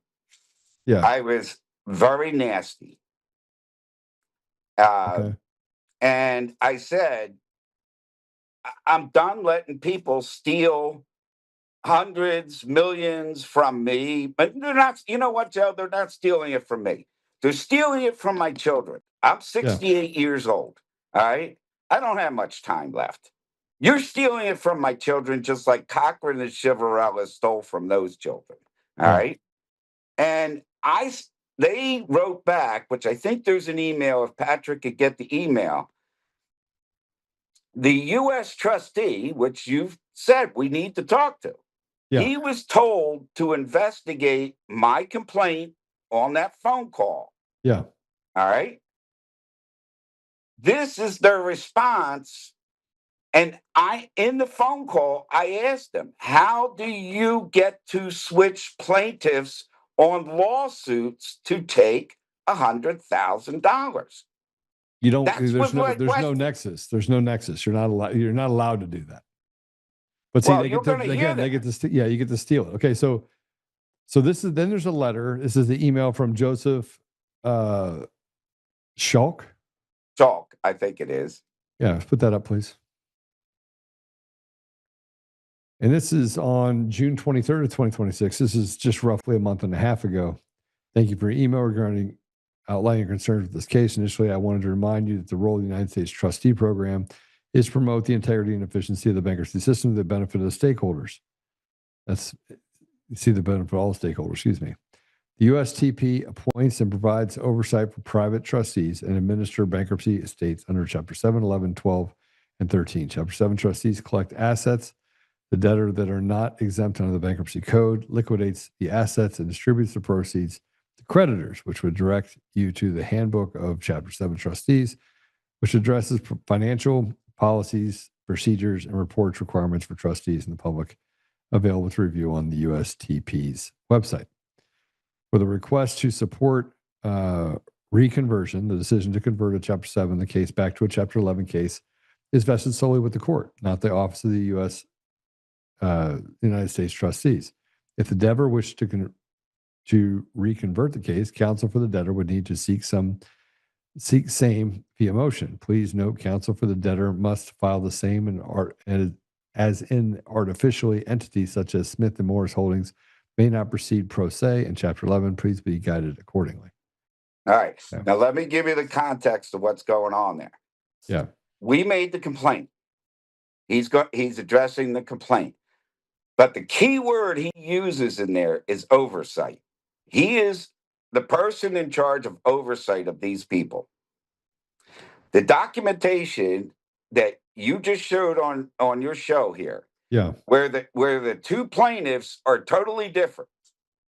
S1: Yeah.
S5: I was very nasty.
S1: Okay.
S5: And I said, I'm done letting people steal hundreds, millions from me. But they're not, you know what, Joe? They're not stealing it from me. They're stealing it from my children. I'm 68 years old. All right. I don't have much time left. You're stealing it from my children, just like Cochran and Chivarella stole from those children. All right. And they wrote back, which I think there's an email, if Patrick could get the email. The U.S. trustee, which you've said we need to talk to, he was told to investigate my complaint on that phone call.
S1: Yeah.
S5: All right. This is their response. And in the phone call, I asked them, how do you get to switch plaintiffs on lawsuits to take $100,000?
S1: You don't. There's no nexus. There's no nexus. You're not allowed to do that. But see, you get to steal it. Okay, so this is, then there's a letter. This is the email from Joseph Schalk.
S5: Schalk, I think it is.
S1: Yeah, put that up, please. And this is on June 23rd of 2026. This is just roughly a month and a half ago. Thank you for your email regarding outlining your concerns with this case. Initially, I wanted to remind you that the role of the United States trustee program is to promote the integrity and efficiency of the bankruptcy system to the benefit of the stakeholders. The benefit of all stakeholders, excuse me. The USTP appoints and provides oversight for private trustees and administer bankruptcy estates under Chapter 7, 11, 12, and 13. Chapter 7 trustees collect assets the debtor that are not exempt under the bankruptcy code, liquidates the assets and distributes the proceeds to creditors, which would direct you to the handbook of Chapter 7 trustees, which addresses financial policies, procedures, and reports requirements for trustees and the public, available to review on the USTP's website. For the request to support reconversion, the decision to convert a Chapter 7 the case back to a Chapter 11 case is vested solely with the court, not the Office of the United States trustees. If the debtor wished to reconvert the case, counsel for the debtor would need to seek same via motion. Please note, counsel for the debtor must file the same as in artificially entities such as Smith and Morris Holdings may not proceed pro se in Chapter 11. Please be guided accordingly.
S5: All right. Yeah. Now let me give you the context of what's going on there.
S1: Yeah.
S5: We made the complaint. He's addressing the complaint. But the key word he uses in there is oversight. He is the person in charge of oversight of these people. The documentation that you just showed on your show here, where the two plaintiffs are totally different.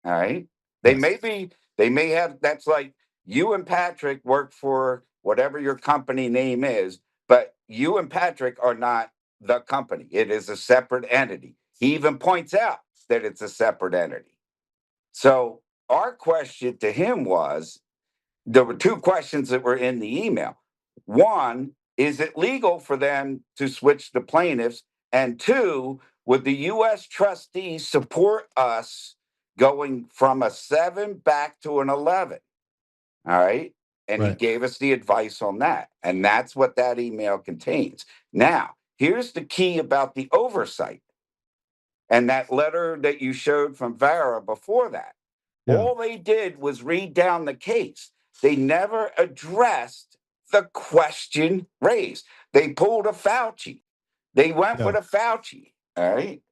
S5: All right. They may have, that's like you and Patrick work for whatever your company name is, but you and Patrick are not the company. It is a separate entity. He even points out that it's a separate entity. So our question to him was, there were two questions that were in the email. One, is it legal for them to switch the plaintiffs? And two, would the U.S. trustees support us going from a 7 back to an 11? All right. And he
S1: Right.
S5: gave us the advice on that. And that's what that email contains. Now, here's the key about the oversight and that letter that you showed from Vara before that.
S1: Yeah.
S5: All they did was read down the case. They never addressed the question raised. They pulled a Fauci. They went
S1: Yeah.
S5: with a Fauci. All right.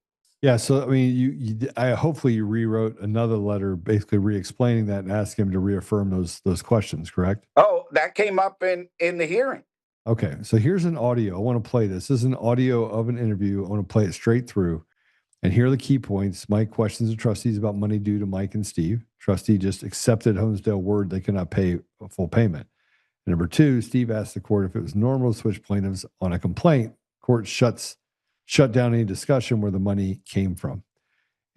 S1: Yeah. So, I mean, I hopefully you rewrote another letter basically re-explaining that and asking him to reaffirm those questions, correct?
S5: Oh, that came up in the hearing.
S1: Okay. So here's an audio. I want to play this. This is an audio of an interview. I want to play it straight through. And here are the key points. Mike questions the trustees about money due to Mike and Steve. Trustee just accepted Honesdale word they cannot pay a full payment. And number two, Steve asked the court if it was normal to switch plaintiffs on a complaint. Court shut down any discussion where the money came from.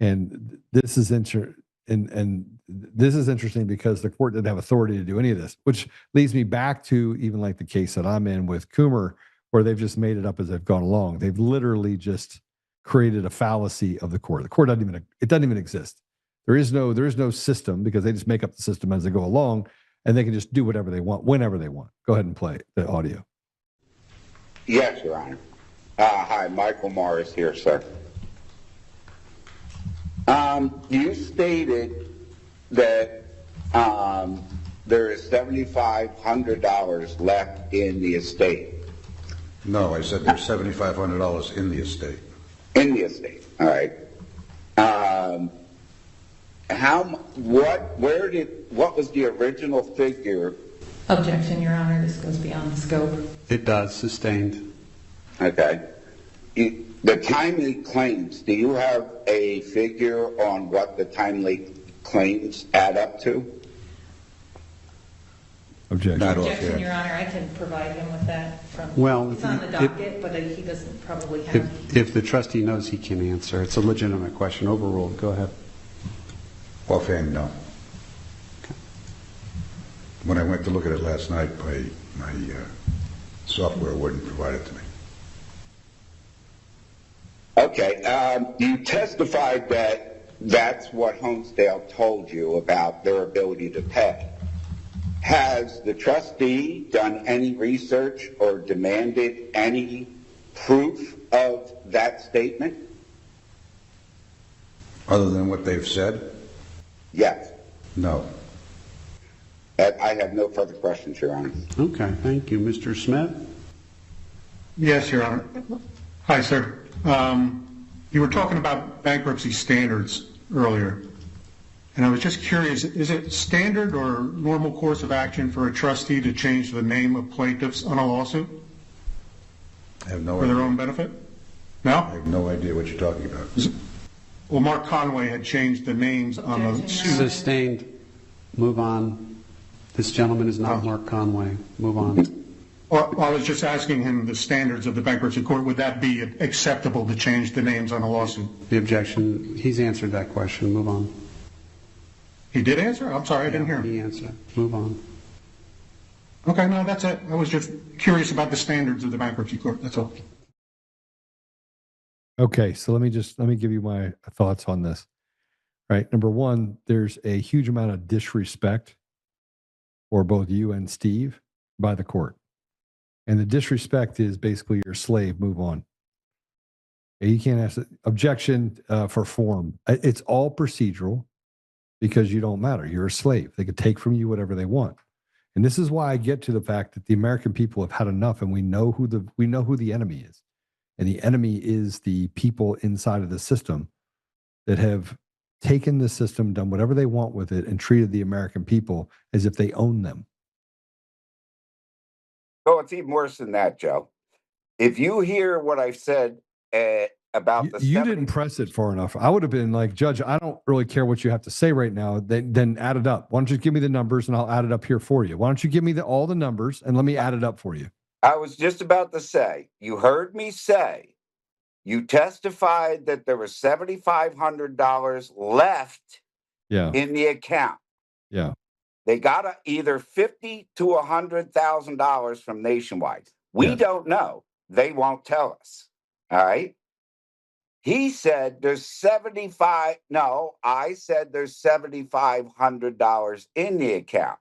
S1: And this is this is interesting because the court didn't have authority to do any of this, which leads me back to even like the case that I'm in with Coomer, where they've just made it up as they've gone along. They've literally just created a fallacy of the court. The court doesn't even exist. There is no system because they just make up the system as they go along, and they can just do whatever they want whenever they want. Go ahead and play the audio.
S5: Yes, Your Honor. Hi, Michael Morris here, sir. You stated that there is $7,500 left in the estate.
S6: No, I said there's $7,500 in the estate.
S5: In the estate, all right. What was the original figure?
S7: Objection, Your Honor. This goes beyond the scope.
S8: It does. Sustained.
S5: Okay. The timely claims, do you have a figure on what the timely claims add up to?
S1: Objection.
S6: Not
S7: Objection,
S6: offhand.
S7: Your Honor. I can provide him with that from.
S8: Well,
S7: it's on the docket, but he doesn't probably have.
S8: If the trustee knows, he can answer. It's a legitimate question. Overruled. Go ahead.
S6: Offhand, no. When I went to look at it last night, my software wouldn't provide it to me.
S5: Okay. You testified that that's what Honesdale told you about their ability to pay. Has the trustee done any research or demanded any proof of that statement?
S6: Other than what they've said?
S5: Yes.
S6: No.
S5: I have no further questions, Your Honor.
S8: Okay. Thank you. Mr. Smith?
S9: Yes, Your Honor. Hi, sir. You were talking about bankruptcy standards earlier, and I was just curious, is it standard or normal course of action for a trustee to change the name of plaintiffs on a lawsuit
S6: I have no
S9: for
S6: idea.
S9: their own benefit? No?
S6: I have no idea what you're talking about.
S9: Well, Mark Conway had changed the names on the
S7: Objection,
S9: suit.
S7: Your Honor.
S8: Sustained. Move on. This gentleman is not Mark Conway. Move on.
S9: Well, I was just asking him the standards of the bankruptcy court. Would that be acceptable to change the names on a lawsuit?
S8: The objection, he's answered that question. Move on.
S9: He did answer? I'm sorry, I didn't hear him.
S8: He answered. Move on.
S9: Okay, no, that's it. I was just curious about the standards of the bankruptcy court. That's all.
S1: Okay, so let me give you my thoughts on this. Right. Number one, there's a huge amount of disrespect for both you and Steve by the court. And the disrespect is basically you're a slave, move on. You can't ask objection for form. It's all procedural because you don't matter. You're a slave. They could take from you whatever they want. And this is why I get to the fact that the American people have had enough, and we know who the enemy is. And the enemy is the people inside of the system that have taken the system, done whatever they want with it, and treated the American people as if they own them.
S5: Oh, it's even worse than that, Joe. If you hear what I've said about the
S1: You didn't press it far enough. I would have been like, Judge, I don't really care what you have to say right now. Then add it up. Why don't you give me the numbers and I'll add it up here for you? Why don't you give me all the numbers and let me add it up for you?
S5: I was just about to say, you heard me say, you testified that there was $7,500 left
S1: Yeah.
S5: in the account.
S1: Yeah.
S5: They got either $50,000 to $100,000 from Nationwide. We
S1: Yeah.
S5: don't know. They won't tell us. All right. He said there's 75. No, I said there's $7,500 in the account.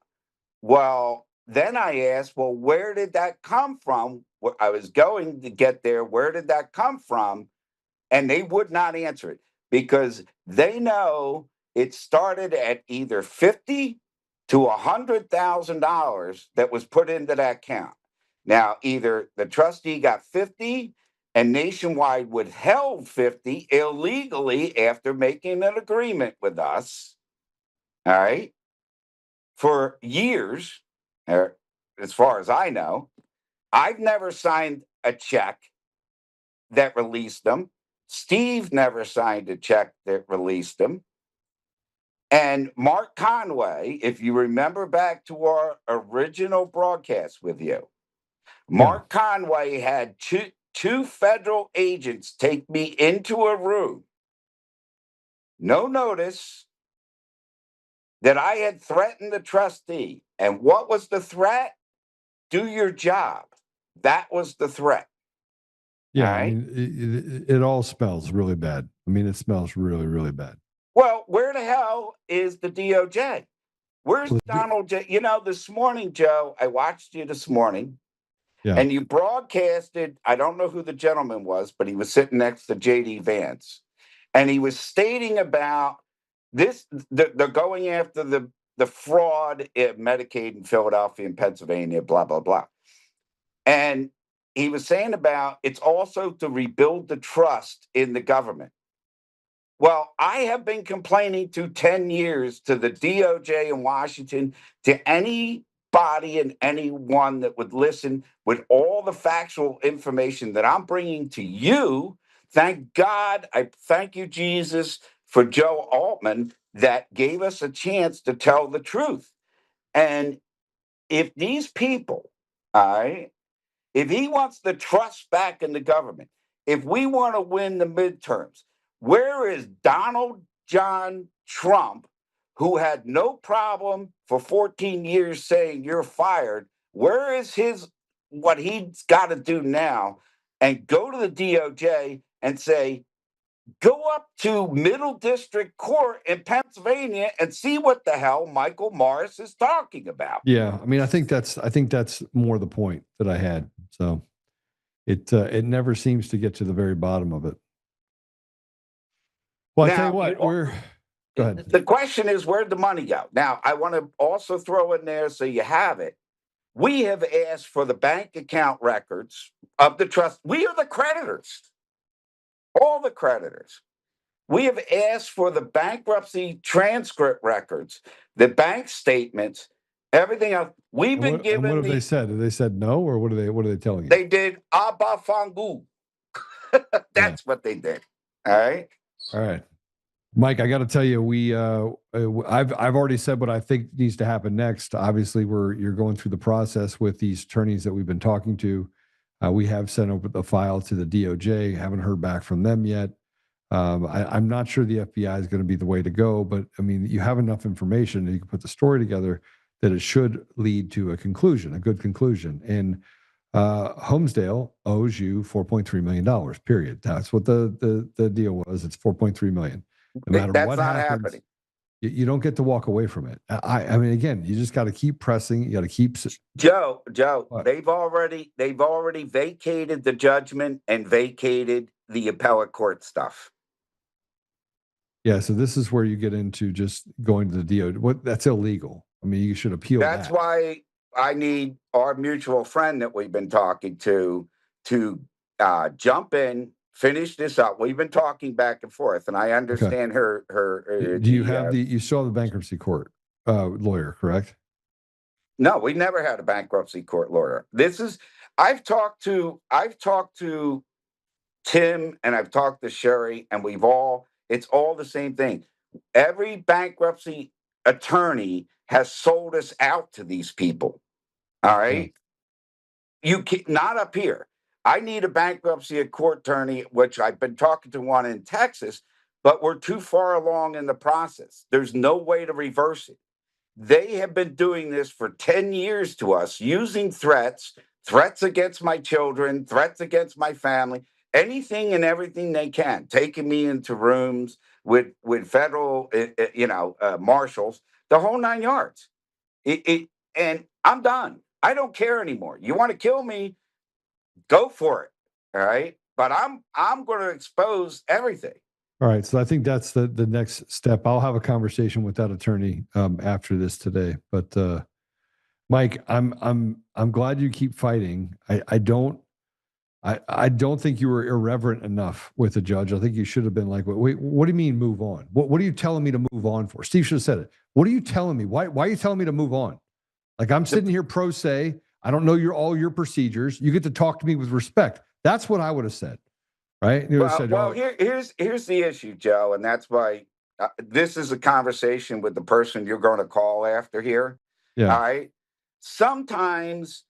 S5: Well, then I asked, well, where did that come from? I was going to get there. Where did that come from? And they would not answer it because they know it started at either $50,000 to $100,000 that was put into that account. Now, either the trustee got 50 and Nationwide withheld 50 illegally after making an agreement with us, all right, for years, as far as I know. I've never signed a check that released them. Steve never signed a check that released them. And Mark Conway, if you remember back to our original broadcast with you, Mark Conway had two federal agents take me into a room, no notice, that I had threatened the trustee. And what was the threat? Do your job. That was the threat.
S1: Yeah,
S5: All right?
S1: I mean, it all smells really bad. I mean, it smells really, really bad.
S5: Well, where the hell is the DOJ? Where's Donald J? You know, this morning, Joe, I watched you this morning,
S1: Yeah.
S5: and you broadcasted, I don't know who the gentleman was, but he was sitting next to J.D. Vance. And he was stating about this, they're going after the fraud in Medicaid in Philadelphia and Pennsylvania, blah, blah, blah. And he was saying about it's also to rebuild the trust in the government. Well, I have been complaining to 10 years to the DOJ in Washington, to anybody and anyone that would listen with all the factual information that I'm bringing to you. Thank God, I thank you, Jesus, for Joe Oltmann that gave us a chance to tell the truth. And if these people, all right, if he wants the trust back in the government, if we want to win the midterms, where is Donald John Trump, who had no problem for 14 years saying you're fired? Where is what he's got to do now? And go to the DOJ and say, go up to Middle District Court in Pennsylvania and see what the hell Michael Morris is talking about.
S1: Yeah, I mean, I think that's more the point that I had. So it never seems to get to the very bottom of it. Well, I tell you what, go ahead.
S5: The question is, where'd the money go? Now, I want to also throw in there so you have it. We have asked for the bank account records of the trust. We are the creditors, all the creditors. We have asked for the bankruptcy transcript records, the bank statements, everything else. We've been given.
S1: And what have they said? Have they said no, or what are they telling you?
S5: They did Abba Fangu. That's what they did. All right.
S1: All right, Mike. I got to tell you, I've already said what I think needs to happen next. Obviously, you're going through the process with these attorneys that we've been talking to. We have sent over the file to the DOJ. Haven't heard back from them yet. I'm not sure the FBI is going to be the way to go, but I mean, you have enough information and you can put the story together that it should lead to a conclusion, a good conclusion. And Homesdale owes you $4.3 million, period. That's what the deal was. It's $4.3 million. No matter
S5: That's
S1: what
S5: not
S1: happens,
S5: happening.
S1: you don't get to walk away from it. I mean, again, you just got to keep pressing. You got to keep.
S5: Joe,
S1: What?
S5: they've already vacated the judgment and vacated the appellate court stuff.
S1: Yeah, so this is where you get into just going to the DOJ. That's illegal. I mean, you should appeal.
S5: That's why I need our mutual friend that we've been talking to jump in, finish this up. We've been talking back and forth, and I understand her.
S1: Do you have you still have the bankruptcy court lawyer, correct?
S5: No, we never had a bankruptcy court lawyer. I've talked to Tim and I've talked to Sherry, and it's all the same thing. Every bankruptcy attorney has sold us out to these people. All right. You can not up here. I need a bankruptcy court attorney, which I've been talking to one in Texas, but we're too far along in the process. There's no way to reverse it. They have been doing this for 10 years to us, using threats against my children, threats against my family, anything and everything they can, taking me into rooms with federal, marshals, the whole 9 yards. And I'm done. I don't care anymore. You want to kill me? Go for it. All right. But I'm going to expose everything.
S1: All right. So I think that's the next step. I'll have a conversation with that attorney after this today. But Mike, I'm glad you keep fighting. I don't think you were irreverent enough with the judge. I think you should have been like, wait, what do you mean move on? What are you telling me to move on for? Steve should have said it. What are you telling me? Why are you telling me to move on? Like, I'm sitting here pro se. I don't know all your procedures. You get to talk to me with respect. That's what I would have said. Right?
S5: Here's the issue, Joe, and that's why this is a conversation with the person you're going to call after here.
S1: Yeah.
S5: All right. Sometimes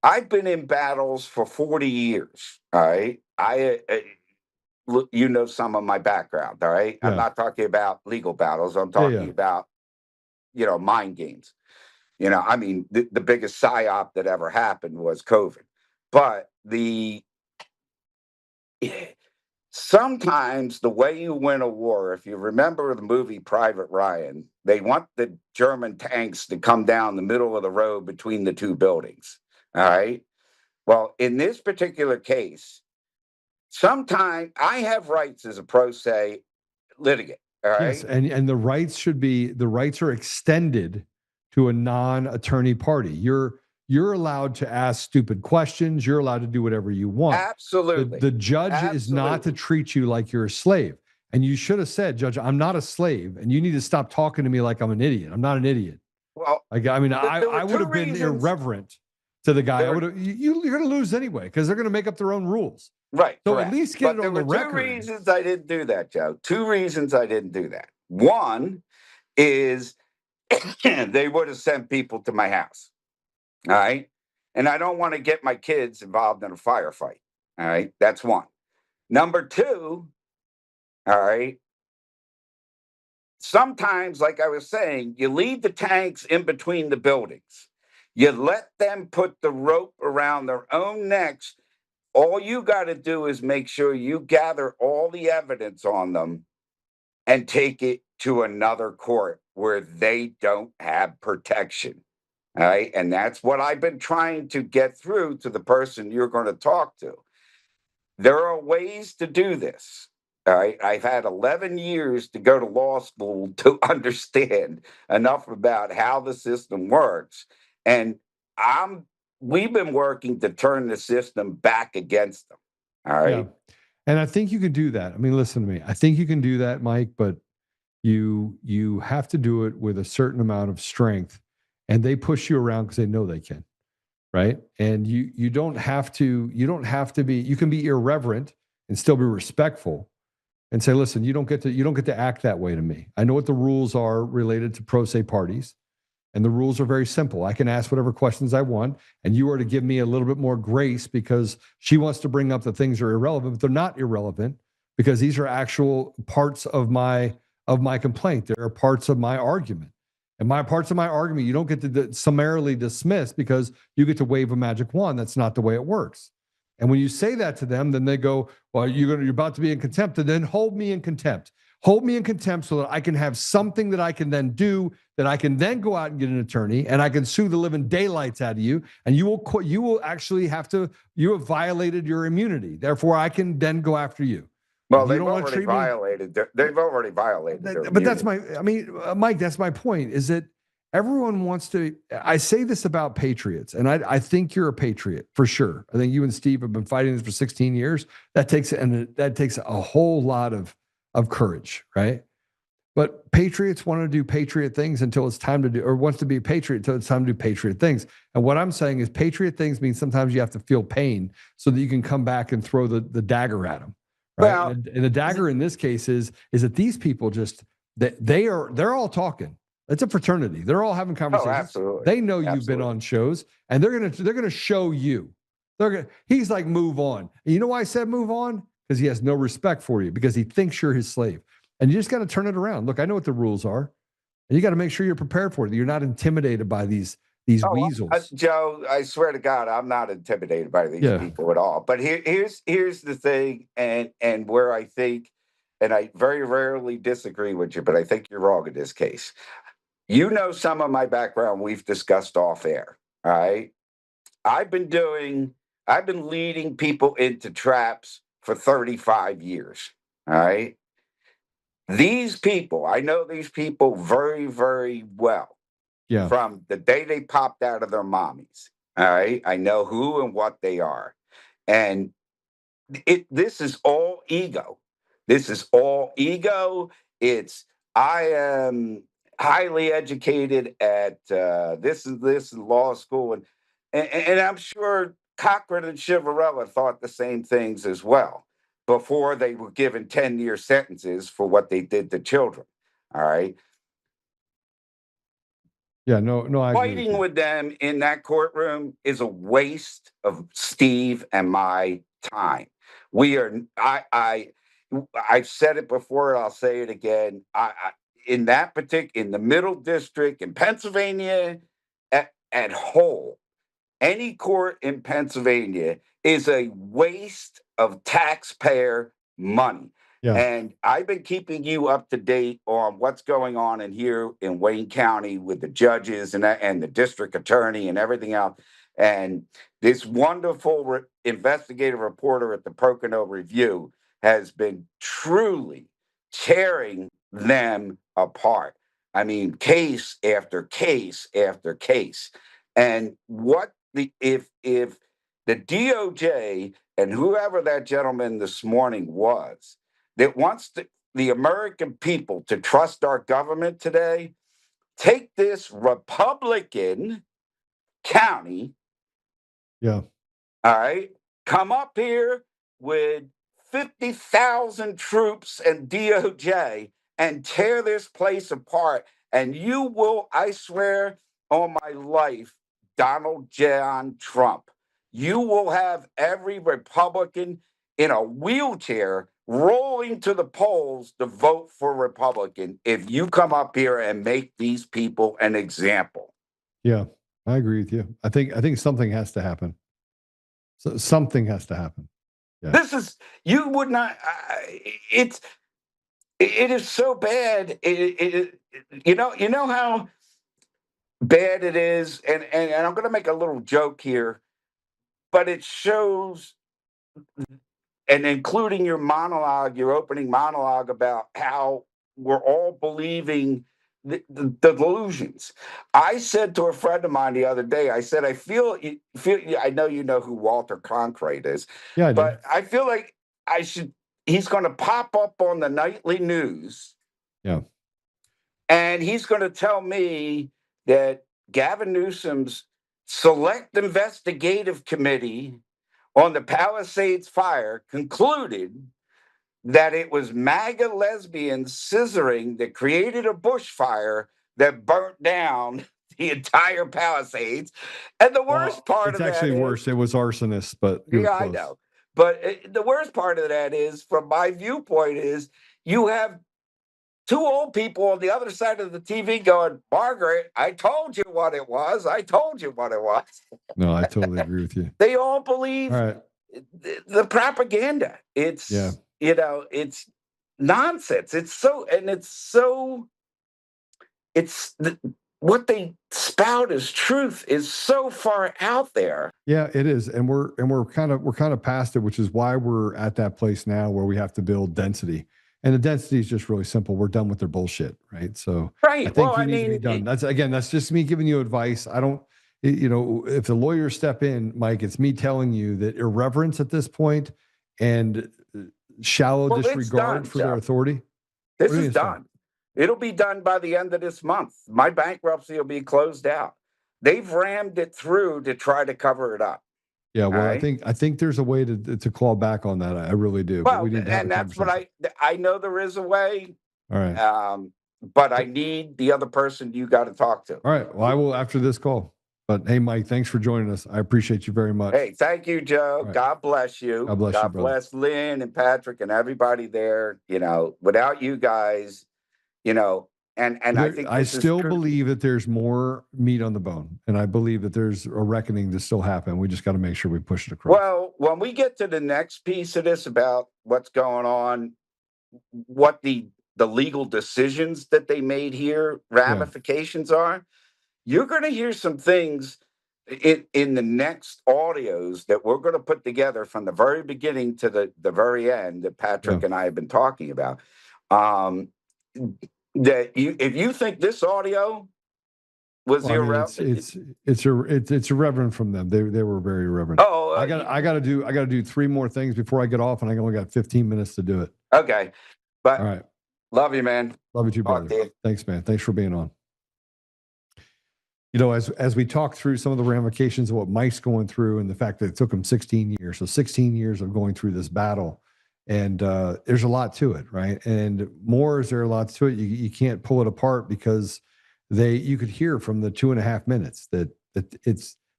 S5: I've been in battles for 40 years. All right. You know some of my background. All right.
S1: Yeah.
S5: I'm not talking about legal battles. I'm talking about, mind games. I mean, the biggest psyop that ever happened was COVID. But sometimes the way you win a war, if you remember the movie Private Ryan, they want the German tanks to come down the middle of the road between the two buildings. All right. Well, in this particular case, sometimes I have rights as a pro se litigant. All right.
S1: Yes, and the rights are extended to a non-attorney party. You're allowed to ask stupid questions. You're allowed to do whatever you want.
S5: Absolutely.
S1: The judge is not to treat you like you're a slave. And you should have said, Judge, I'm not a slave, and you need to stop talking to me like I'm an idiot. I'm not an idiot.
S5: Well,
S1: I would have been irreverent to the guy. You're going to lose anyway because they're going to make up their own rules.
S5: Right.
S1: So
S5: correct.
S1: at least get it on the record.
S5: Two reasons I didn't do that, Joe. Two reasons I didn't do that. One is they would have sent people to my house. All right. And I don't want to get my kids involved in a firefight. All right. That's one. Number two, all right. Sometimes, like I was saying, you leave the tanks in between the buildings. You let them put the rope around their own necks. All you got to do is make sure you gather all the evidence on them and take it to another court where they don't have protection. All right. And that's what I've been trying to get through to the person you're going to talk to. There are ways to do this. All right. I've had 11 years to go to law school to understand enough about how the system works. And we've been working to turn the system back against them. All right.
S1: Yeah. And I think you can do that. I mean, listen to me. I think you can do that, Mike, but you have to do it with a certain amount of strength, and they push you around because they know they can. Right. And you don't have to be, you can be irreverent and still be respectful and say, listen, you don't get to act that way to me. I know what the rules are related to pro se parties. And the rules are very simple. I can ask whatever questions I want, and you are to give me a little bit more grace because she wants to bring up the things that are irrelevant, but they're not irrelevant because these are actual parts of my complaint. They are parts of my argument. And my parts of my argument, you don't get to summarily dismiss because you get to wave a magic wand. That's not the way it works. And when you say that to them, then they go, well, you're about to be in contempt, and then hold me in contempt. Hold me in contempt so that I can have something that I can then do, that I can then go out and get an attorney, and I can sue the living daylights out of you. And you will actually you have violated your immunity. Therefore, I can then go after you.
S5: Well, they've already violated. They've already violated.
S1: But that's Mike, that's my point, is that everyone wants to, I say this about patriots, and I think you're a patriot for sure. I think you and Steve have been fighting this for 16 years. That takes a whole lot of courage, right? But patriots want to do patriot things until it's time to do, or wants to be a patriot until it's time to do patriot things. And what I'm saying is patriot things means sometimes you have to feel pain so that you can come back and throw the dagger at them. Right. Well, and the dagger in this case is that these people they're all talking. It's a fraternity. They're all having conversations.
S5: Oh, absolutely.
S1: They know you've been on shows, and they're gonna show you. He's like, move on. And you know why I said move on? Because he has no respect for you, because he thinks you're his slave. And you just got to turn it around. Look, I know what the rules are. And you got to make sure you're prepared for it. You're not intimidated by these weasels.
S5: Joe, I swear to God, I'm not intimidated by these people at all. But here's the thing, and where I think, and I very rarely disagree with you, but I think you're wrong in this case. You know some of my background we've discussed off air. All right. I've been leading people into traps for 35 years. All right. These people, I know these people very, very well.
S1: Yeah.
S5: From the day they popped out of their mommies. All right. I know who and what they are. And this is all ego. This is all ego. It's, I am highly educated at this law school. And I'm sure Cochran and Chivarella thought the same things as well before they were given 10-year sentences for what they did to children. All right.
S1: Yeah, no, I agree
S5: Fighting with them in that courtroom is a waste of Steve and my time. We are, I've said it before, and I'll say it again. In the Middle District in Pennsylvania, at whole, any court in Pennsylvania is a waste of taxpayer money.
S1: Yeah.
S5: And I've been keeping you up to date on what's going on in here in Wayne County with the judges and the district attorney and everything else. And this wonderful investigative reporter at the Pocono Review has been truly tearing them apart. I mean, case after case after case. And if the DOJ and whoever that gentleman this morning was that wants the American people to trust our government today, take this Republican county,
S1: yeah,
S5: all right, come up here with 50,000 troops and DOJ and tear this place apart. And you will, I swear on my life, Donald John Trump, you will have every Republican in a wheelchair rolling to the polls to vote for Republican if you come up here and make these people an example.
S1: Yeah, I agree with you. I think something has to happen. So something has to happen. Yeah.
S5: This is, you would not, it is so bad. You know how bad it is, and I'm going to make a little joke here, but it shows, and including your monologue, your opening monologue about how we're all believing the delusions. I said to a friend of mine the other day, I said, I feel, I know you know who Walter Cronkite is,
S1: yeah, I do.
S5: but I feel like he's going to pop up on the nightly news.
S1: Yeah.
S5: And he's going to tell me that Gavin Newsom's select investigative committee on the Palisades fire concluded that it was MAGA lesbians scissoring that created a bushfire that burnt down the entire Palisades. And the worst part of that,
S1: it's actually worse. It was arsonists, but
S5: yeah, I know. But the worst part of that is, from my viewpoint, is you have two old people on the other side of the TV going, Margaret, I told you what it was. I told you what it was.
S1: No, I totally agree with you.
S5: They all believe the propaganda. It's, it's nonsense. What they spout as truth is so far out there.
S1: Yeah, it is. And we're kind of past it, which is why we're at that place now where we have to build density. And the density is just really simple. We're done with their bullshit, right? So
S5: right.
S1: I think need to be done. That's just me giving you advice. I don't, if the lawyers step in, Mike, it's me telling you that irreverence at this point and shallow disregard for their authority.
S5: This is done. It'll be done by the end of this month. My bankruptcy will be closed out. They've rammed it through to try to cover it up.
S1: Yeah, well, right? I think there's a way to claw back on that. I really do.
S5: Well, and that's what I know there is a way.
S1: All right.
S5: But I need the other person you got to talk to.
S1: All right. Well, I will after this call. But hey, Mike, thanks for joining us. I appreciate you very much.
S5: Hey, thank you, Joe. Right. God bless you.
S1: God bless you, brother.
S5: God bless Lynn and Patrick and everybody there. Without you guys, and And I think
S1: I
S5: this is
S1: still
S5: true.
S1: believe that there's more meat on the bone, and I believe that there's a reckoning to still happen. We just got to make sure we push it across.
S5: Well, when we get to the next piece of this about what's going on, what the legal decisions that they made here, ramifications are, you're going to hear some things in the next audios that we're going to put together from the very beginning to the very end that Patrick and I have been talking about. That if you think this audio was irrelevant,
S1: it's irreverent from them. They were very irreverent.
S5: Oh,
S1: I got to do 3 more things before I get off, and I only got 15 minutes to do it.
S5: Okay, but
S1: all right.
S5: Love you, man.
S1: Love you too, brother. Thanks, man. Thanks for being on. You know, as we talk through some of the ramifications of what Mike's going through and the fact that it took him 16 years. So 16 years of going through this battle. And there's a lot to it, right? And more, is there a lot to it? You can't pull it apart because you could hear from the 2.5 minutes that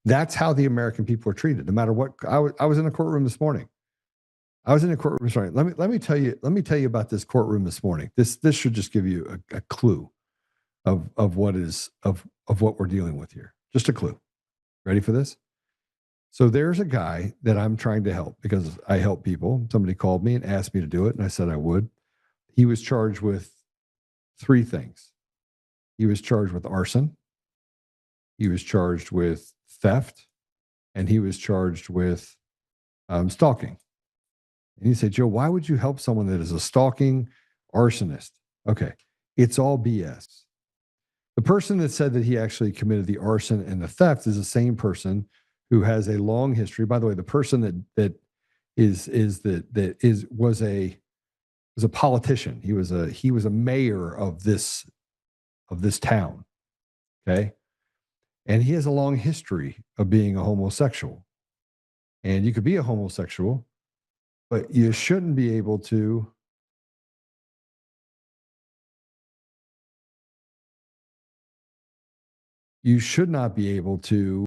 S1: that's how the American people are treated, no matter what. I was in a courtroom this morning. Let me tell you about this courtroom this morning. This should just give you a clue of what we're dealing with here. Just a clue. Ready for this? So there's a guy that I'm trying to help because I help people. Somebody called me and asked me to do it, and I said I would. He was charged with 3 things. He was charged with arson. He was charged with theft, and he was charged with stalking. And he said, Joe, why would you help someone that is a stalking arsonist? Okay, it's all BS. The person that said that he actually committed the arson and the theft is the same person who has a long history. By the way, the person that was a politician. He was a mayor of this town. Okay, and he has a long history of being a homosexual. And you could be a homosexual, but you shouldn't be able to should not be able to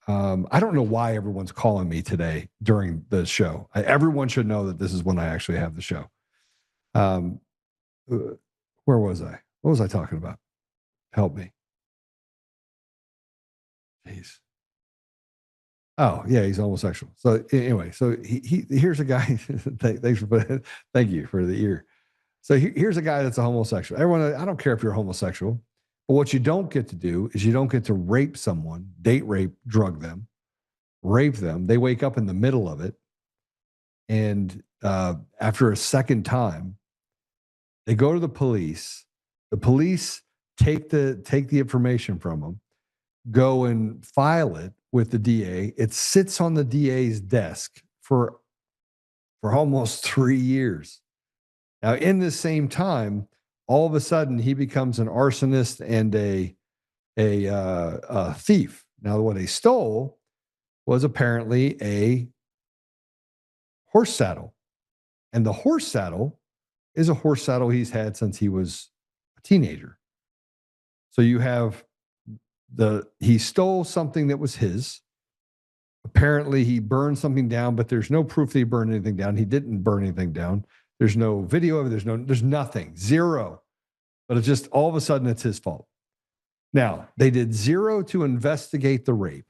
S1: I don't know why everyone's calling me today during the show. Everyone should know that this is when I actually have the show. Where was I? What was I talking about? Help me. Jeez. Oh, yeah, he's homosexual. So anyway, so he here's a guy. Thanks for thank you for the ear. So here's a guy that's a homosexual. Everyone, I don't care if you're homosexual, but what you don't get to do is you don't get to rape someone, date rape, drug them, rape them. They wake up in the middle of it, and after a second time, they go to the police. The police take the information from them, go and file it with the DA. It sits on the DA's desk for almost 3 years. Now, in the same time, all of a sudden, he becomes an arsonist and a thief. Now, what he stole was apparently a horse saddle, and the horse saddle is a horse saddle he's had since he was a teenager. So you have he stole something that was his. Apparently, he burned something down, but there's no proof that he burned anything down. He didn't burn anything down. There's no video of it. There's nothing, zero. But it's just all of a sudden it's his fault. Now, they did zero to investigate the rape.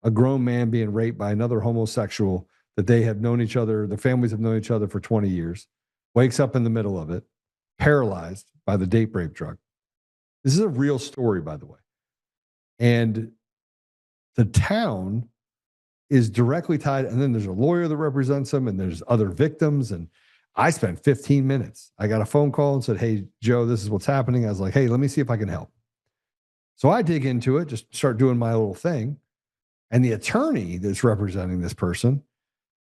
S1: A grown man being raped by another homosexual that they have known each other, the families have known each other for 20 years, wakes up in the middle of it, paralyzed by the date rape drug. This is a real story, by the way. And the town is directly tied. And then there's a lawyer that represents them, and there's other victims. And I spent 15 minutes. I got a phone call and said, hey, Joe, this is what's happening. I was like, hey, let me see if I can help. So I dig into it, just start doing my little thing. And the attorney that's representing this person,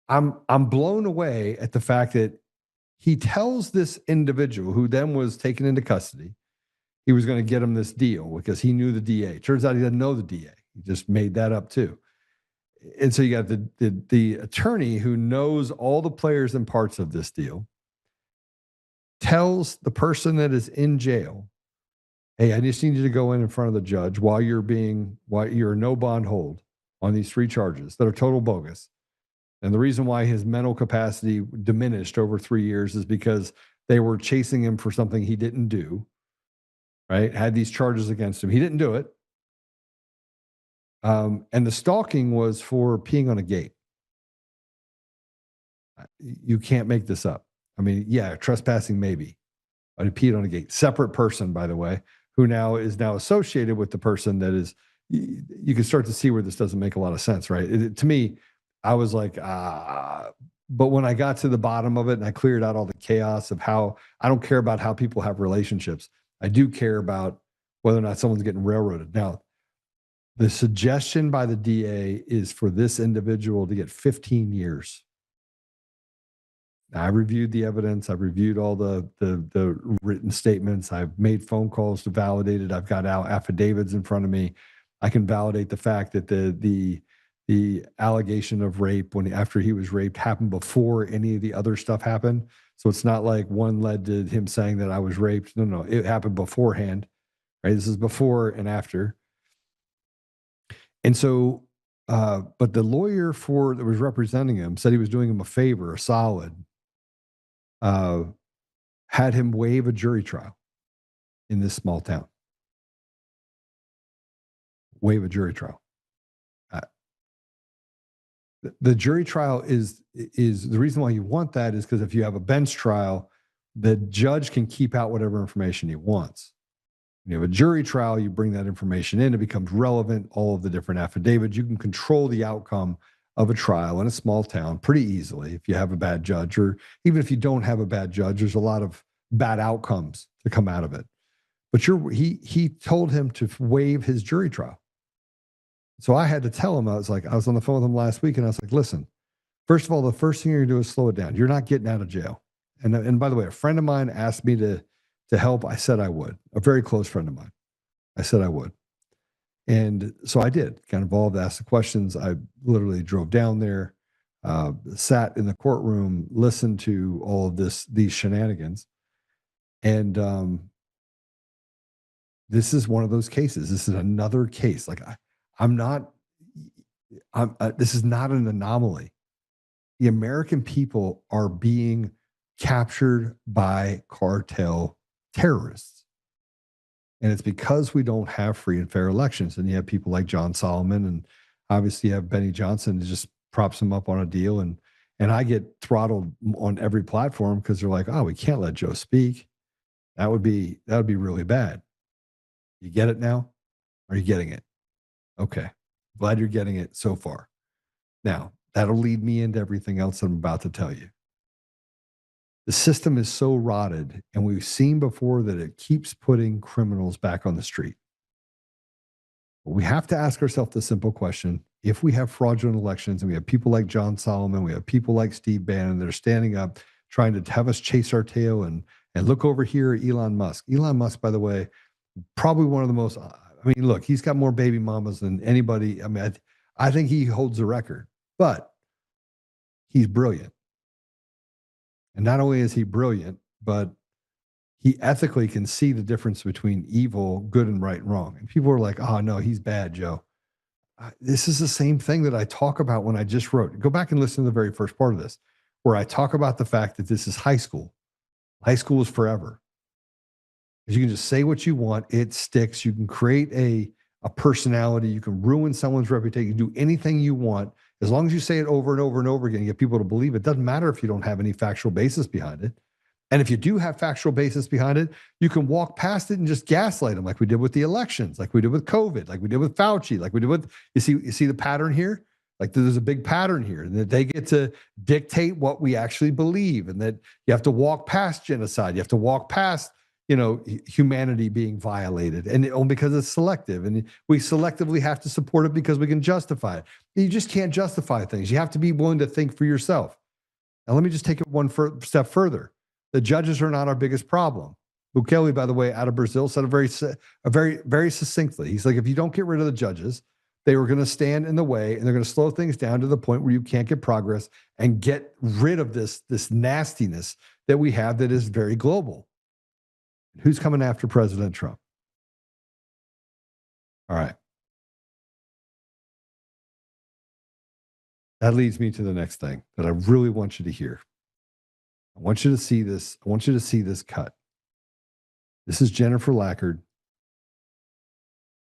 S1: I'm blown away at the fact that he tells this individual who then was taken into custody, he was going to get him this deal because he knew the DA. Turns out he doesn't know the DA. He just made that up too. And so you got the attorney who knows all the players and parts of this deal, tells the person that is in jail, hey, I just need you to go in front of the judge while you're no bond hold on these 3 charges that are total bogus. And the reason why his mental capacity diminished over 3 years is because they were chasing him for something he didn't do. right? Had these charges against him. He didn't do it. And the stalking was for peeing on a gate. You can't make this up. I mean, yeah, trespassing maybe, but he peed on a gate. Separate person, by the way, who now is associated with the person that is. You can start to see where this doesn't make a lot of sense, right? To me, I was like, but when I got to the bottom of it and I cleared out all the chaos of how I don't care about how people have relationships. I do care about whether or not someone's getting railroaded. Now, the suggestion by the DA is for this individual to get 15 years. I reviewed the evidence. I've reviewed all the written statements. I've made phone calls to validate it. I've got affidavits in front of me. I can validate the fact that the allegation of rape after he was raped happened before any of the other stuff happened. So it's not like one led to him saying that I was raped. No, it happened beforehand, right? This is before and after. And so, but the lawyer that was representing him said he was doing him a favor, a solid, had him waive a jury trial in this small town. Waive a jury trial. The jury trial is the reason why you want that is because if you have a bench trial, the judge can keep out whatever information he wants. When you have a jury trial, you bring that information in, it becomes relevant, all of the different affidavits. You can control the outcome of a trial in a small town pretty easily if you have a bad judge, or even if you don't have a bad judge, there's a lot of bad outcomes to come out of it. But he told him to waive his jury trial. So I had to tell him, I was on the phone with him last week and I was like, listen, first of all, the first thing you're gonna do is slow it down. You're not getting out of jail. And by the way, a friend of mine asked me to help. I said I would. A very close friend of mine. I said I would. And so I did. Got involved, asked the questions. I literally drove down there, sat in the courtroom, listened to all of these shenanigans. And this is one of those cases. This is another case. Like this is not an anomaly. The American people are being captured by cartel terrorists. And it's because we don't have free and fair elections. And you have people like John Solomon, and obviously you have Benny Johnson that just props him up on a deal. And I get throttled on every platform because they're like, oh, we can't let Joe speak. That would be really bad. You get it now? Are you getting it? Okay. Glad you're getting it so far. Now, that'll lead me into everything else that I'm about to tell you. The system is so rotted, and we've seen before that it keeps putting criminals back on the street. But we have to ask ourselves the simple question: if we have fraudulent elections and we have people like John Solomon, we have people like Steve Bannon that are standing up trying to have us chase our tail and look over here at Elon Musk. Elon Musk, by the way, probably one of the most, I mean, look, he's got more baby mamas than anybody. I mean, I think he holds the record, but he's brilliant. And not only is he brilliant, but he ethically can see the difference between evil, good, and right and wrong. And people are like, oh, no, he's bad, Joe. This is the same thing that I talk about when I just wrote. Go back and listen to the very first part of this, where I talk about the fact that this is high school. High school is forever. You can just say what you want. It sticks. You can create a personality. You can ruin someone's reputation. You can do anything you want. As long as you say it over and over and over again, and get people to believe it. Doesn't matter if you don't have any factual basis behind it. And if you do have factual basis behind it, you can walk past it and just gaslight them, like we did with the elections, like we did with COVID, like we did with Fauci, like we did with, you see the pattern here? Like there's a big pattern here, and that they get to dictate what we actually believe, and that you have to walk past genocide. You have to walk past, humanity being violated, and because it's selective, and we selectively have to support it because we can justify it. You just can't justify things. You have to be willing to think for yourself. Now, let me just take it one step further. The judges are not our biggest problem. Bukele, by the way, out of Brazil, said very, very succinctly. He's like, if you don't get rid of the judges, they were going to stand in the way, and they're going to slow things down to the point where you can't get progress and get rid of this nastiness that we have that is very global. Who's coming after President Trump? All right. That leads me to the next thing that I really want you to hear. I want you to see this. I want you to see this cut. This is Jennifer Lackard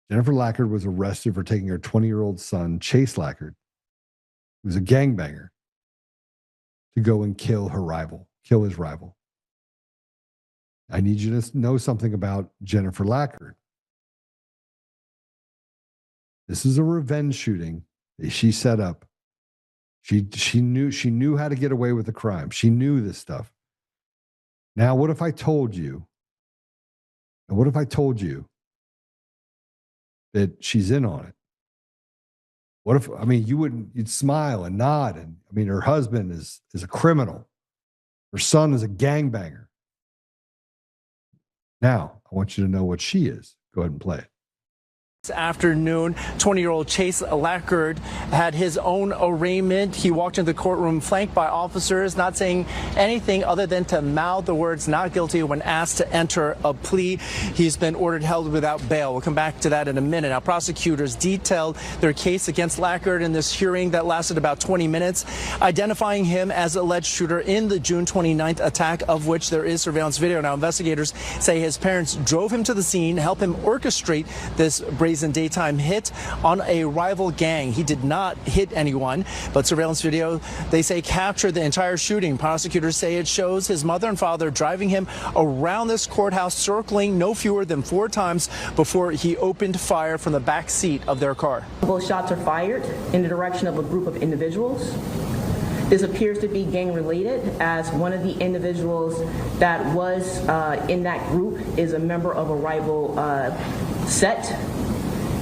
S1: Jennifer Lackard was arrested for taking her 20-year-old son, Chase Lackard, who's a gangbanger, to go and kill his rival. I need you to know something about Jennifer Lackard. This is a revenge shooting that she set up. She knew how to get away with the crime. She knew this stuff. Now, what if I told you? And what if I told you that she's in on it? What if, I mean, you'd smile and nod. And I mean, her husband is a criminal. Her son is a gangbanger. Now, I want you to know what she is. Go ahead and play it.
S10: This afternoon, 20-year-old Chase Lackard had his own arraignment. He walked into the courtroom flanked by officers, not saying anything other than to mouth the words not guilty when asked to enter a plea. He's been ordered held without bail. We'll come back to that in a minute. Now, prosecutors detailed their case against Lackard in this hearing that lasted about 20 minutes, identifying him as alleged shooter in the June 29th attack, of which there is surveillance video. Now, investigators say his parents drove him to the scene, helped him orchestrate this brazen daytime hit on a rival gang. He did not hit anyone, but surveillance video, they say, captured the entire shooting. Prosecutors say it shows his mother and father driving him around this courthouse, circling no fewer than 4 times before he opened fire from the back seat of their car.
S11: Both shots are fired in the direction of a group of individuals. This appears to be gang-related, as one of the individuals that was in that group is a member of a rival set.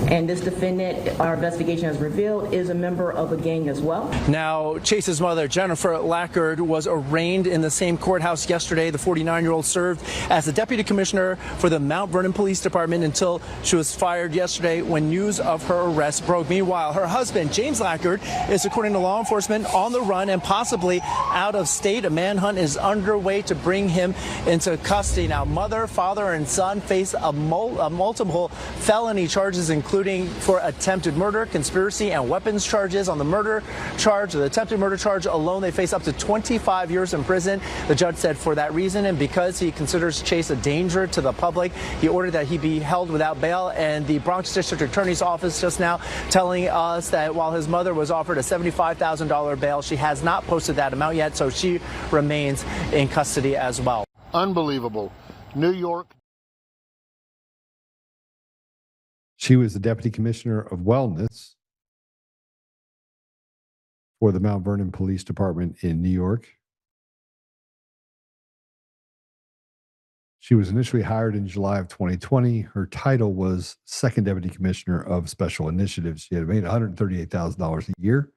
S11: And this defendant, our investigation has revealed, is a member of a gang as well.
S10: Now, Chase's mother, Jennifer Lackard, was arraigned in the same courthouse yesterday. The 49-year-old served as the deputy commissioner for the Mount Vernon Police Department until she was fired yesterday when news of her arrest broke. Meanwhile, her husband, James Lackard, is, according to law enforcement, on the run and possibly out of state. A manhunt is underway to bring him into custody. Now, mother, father, and son face multiple felony charges, including for attempted murder, conspiracy, and weapons charges. On the murder charge, the attempted murder charge alone, they face up to 25 years in prison. The judge said for that reason, and because he considers Chase a danger to the public, he ordered that he be held without bail. And the Bronx District Attorney's Office just now telling us that while his mother was offered a $75,000 bail, she has not posted that amount yet, so she remains in custody as well.
S12: Unbelievable. New York.
S1: She was the deputy commissioner of wellness for the Mount Vernon Police Department in New York. She was initially hired in July of 2020. Her title was second deputy commissioner of special initiatives. She had made $138,000 a year.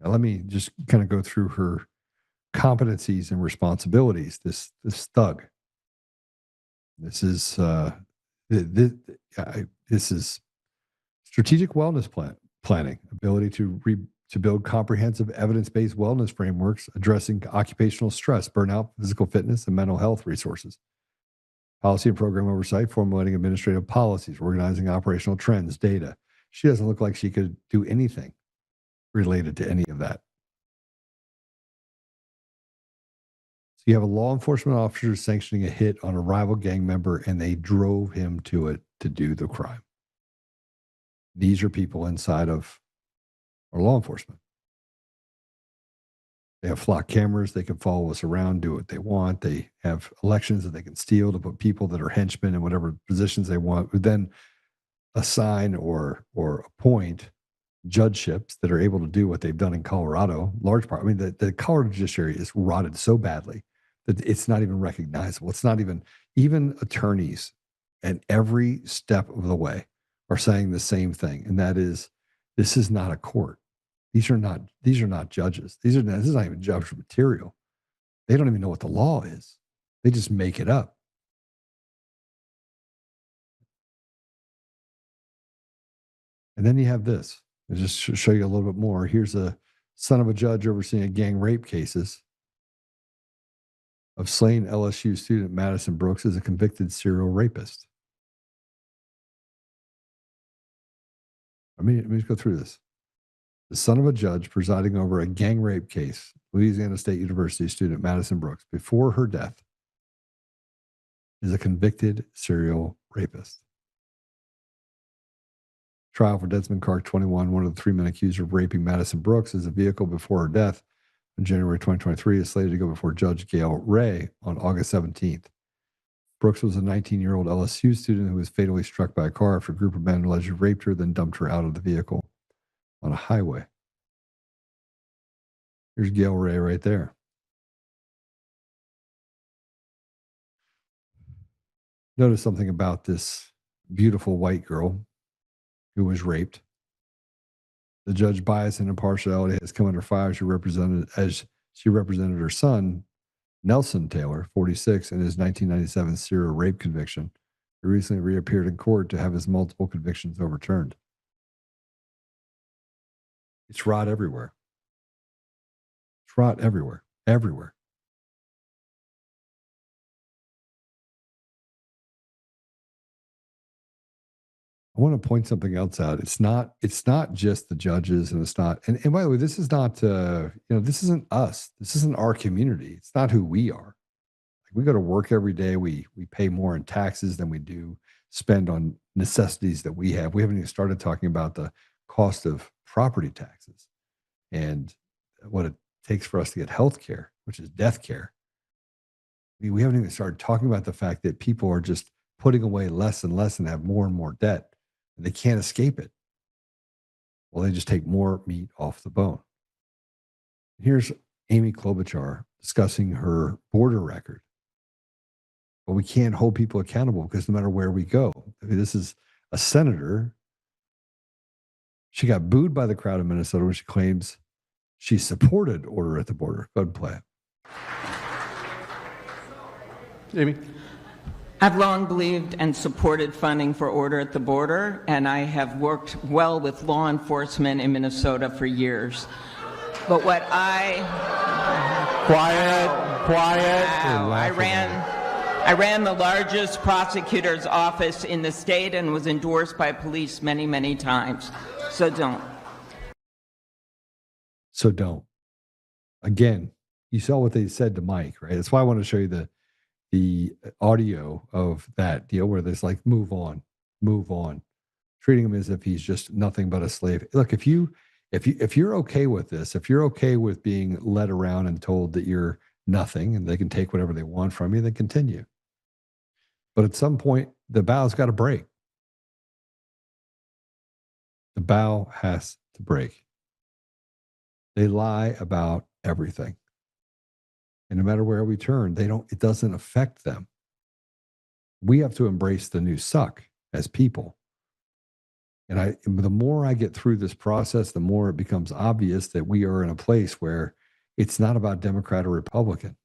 S1: Now, let me just kind of go through her competencies and responsibilities. This thug. This is strategic wellness planning, ability to build comprehensive evidence-based wellness frameworks addressing occupational stress, burnout, physical fitness, and mental health resources. Policy and program oversight, formulating administrative policies, organizing operational trends, data. She doesn't look like she could do anything related to any of that. You have a law enforcement officer sanctioning a hit on a rival gang member, and they drove him to it to do the crime. These are people inside of our law enforcement. They have flock cameras. They can follow us around, do what they want. They have elections that they can steal to put people that are henchmen in whatever positions they want, who then assign or appoint judgeships that are able to do what they've done in Colorado. Large part. I mean, the Colorado judiciary is rotted so badly that it's not even recognizable. It's not even attorneys at every step of the way are saying the same thing. And that is, this is not a court. These are not judges. This is not even judge material. They don't even know what the law is. They just make it up. And then you have this. I'll just show you a little bit more. Here's a son of a judge overseeing gang rape cases of slain LSU student Madison Brooks as a convicted serial rapist. Let me just go through this. The son of a judge presiding over a gang rape case, Louisiana State University student Madison Brooks, before her death, is a convicted serial rapist. Trial for Desmond Clark, 21, one of the 3 men accused of raping Madison Brooks as a vehicle before her death in January 2023 is slated to go before Judge Gail Ray on August 17th. Brooks was a 19-year-old LSU student who was fatally struck by a car after a group of men allegedly raped her, then dumped her out of the vehicle on a highway. Here's Gail Ray right there. Notice something about this beautiful white girl who was raped. The judge bias and impartiality has come under fire as she represented her son, Nelson Taylor, 46, in his 1997 serial rape conviction. He recently reappeared in court to have his multiple convictions overturned. It's rot everywhere. It's rot everywhere. Everywhere. I want to point something else out. It's not just the judges, and it's not, and by the way, this is not, this isn't us. This isn't our community. It's not who we are. Like, we go to work every day. We pay more in taxes than we do spend on necessities that we have. We haven't even started talking about the cost of property taxes and what it takes for us to get health care, which is death care. We haven't even started talking about the fact that people are just putting away less and less and have more and more debt. And they can't escape it. Well, they just take more meat off the bone. Here's Amy Klobuchar discussing her border record. But we can't hold people accountable because no matter where we go, this is a senator. She got booed by the crowd in Minnesota when she claims she supported order at the border. Go ahead and play it.
S13: Amy.
S14: I've long believed and supported funding for order at the border, and I have worked well with law enforcement in Minnesota for years. But what
S13: Quiet.
S14: I ran the largest prosecutor's office in the state and was endorsed by police many, many times. So don't.
S1: So don't. Again, you saw what they said to Mike, right? That's why I want to show you the audio of that deal where there's like, move on, treating him as if he's just nothing but a slave. Look, if you're okay with this, if you're okay with being led around and told that you're nothing and they can take whatever they want from you, then continue. But at some point, the bow's got to break. The bow has to break. They lie about everything. And no matter where we turn, it doesn't affect them. We have to embrace the new suck as people. And the more I get through this process, the more it becomes obvious that we are in a place where it's not about Democrat or Republican.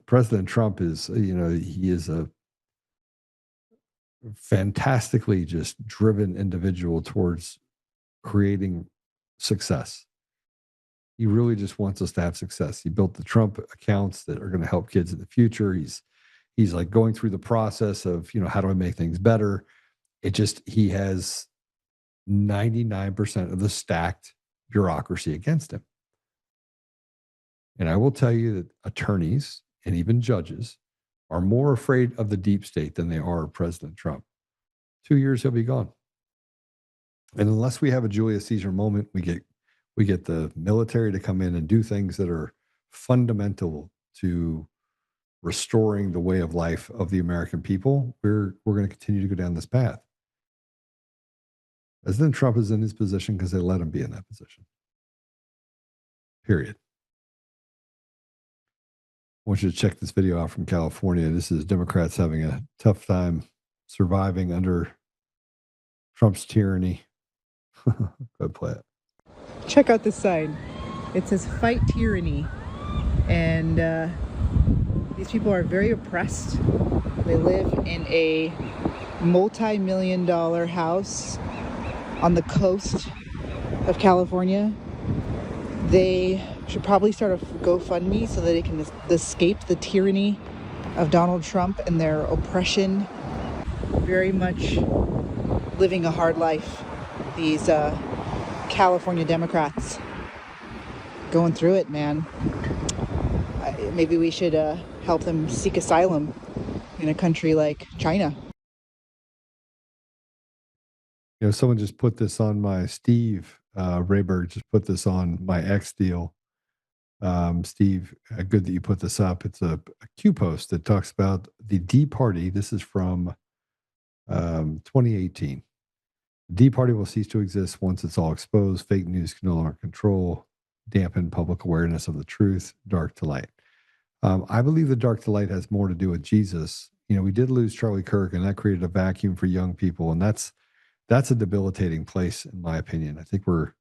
S1: President Trump is, he is a fantastically just driven individual towards creating success. He really just wants us to have success. He built the Trump accounts that are going to help kids in the future. He's like going through the process of, how do I make things better? He has 99% of the stacked bureaucracy against him. And I will tell you that attorneys and even judges are more afraid of the deep state than they are of President Trump. 2 years, he'll be gone. And unless we have a Julius Caesar moment, we get the military to come in and do things that are fundamental to restoring the way of life of the American people, we're going to continue to go down this path. President Trump is in his position because they let him be in that position. Period. I want you to check this video out from California. This is Democrats having a tough time surviving under Trump's tyranny. Go play it.
S15: Check out this sign. It says "Fight Tyranny," and these people are very oppressed. They live in a multi-million-dollar house on the coast of California. They should probably start a GoFundMe so that they can escape the tyranny of Donald Trump and their oppression. Very much living a hard life. These California Democrats going through it, man. Maybe we should help them seek asylum in a country like China.
S1: You know, someone just put this on my Steve Rayberg just put this on my X deal. Steve, good that you put this up. It's a Q post that talks about the D Party. This is from 2018. The D Party will cease to exist once it's all exposed. Fake news can no longer control, dampen public awareness of the truth. Dark to light. I believe the dark to light has more to do with Jesus. You know, we did lose Charlie Kirk, and that created a vacuum for young people, and that's a debilitating place, in my opinion. I think we're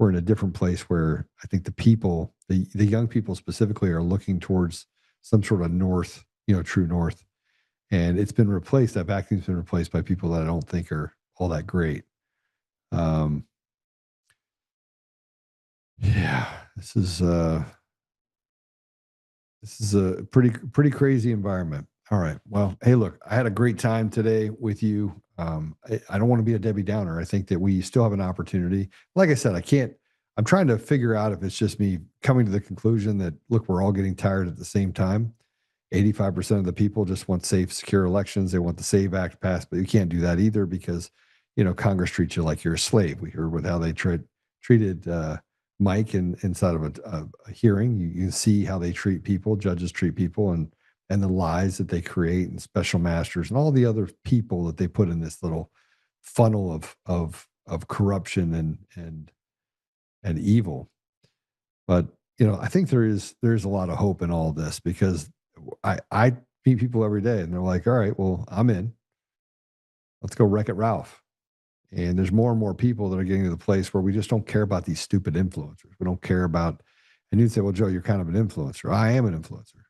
S1: in a different place where I think the people, the young people specifically, are looking towards some sort of north, you know, true north. And it's been replaced, that vacuum's been replaced by people that I don't think are all that great. Yeah, this is a pretty crazy environment. All right. Well, hey, look, I had a great time today with you. I don't want to be a Debbie Downer. I think that we still have an opportunity. Like I said, I'm trying to figure out if it's just me coming to the conclusion that, look, we're all getting tired at the same time. 85% of the people just want safe, secure elections. They want the SAVE Act passed, but you can't do that either because, you know, Congress treats you like you're a slave. We heard with how they treated Mike inside of a hearing. You can see how they treat people, judges treat people, and the lies that they create, and special masters and all the other people that they put in this little funnel of corruption and evil. But, you know, I think there's a lot of hope in all of this, because I meet people every day and they're like, all right, well, I'm in. Let's go Wreck-It Ralph. And there's more and more people that are getting to the place where we just don't care about these stupid influencers. We don't care about, and you'd say, well, Joe, you're kind of an influencer. I am an influencer,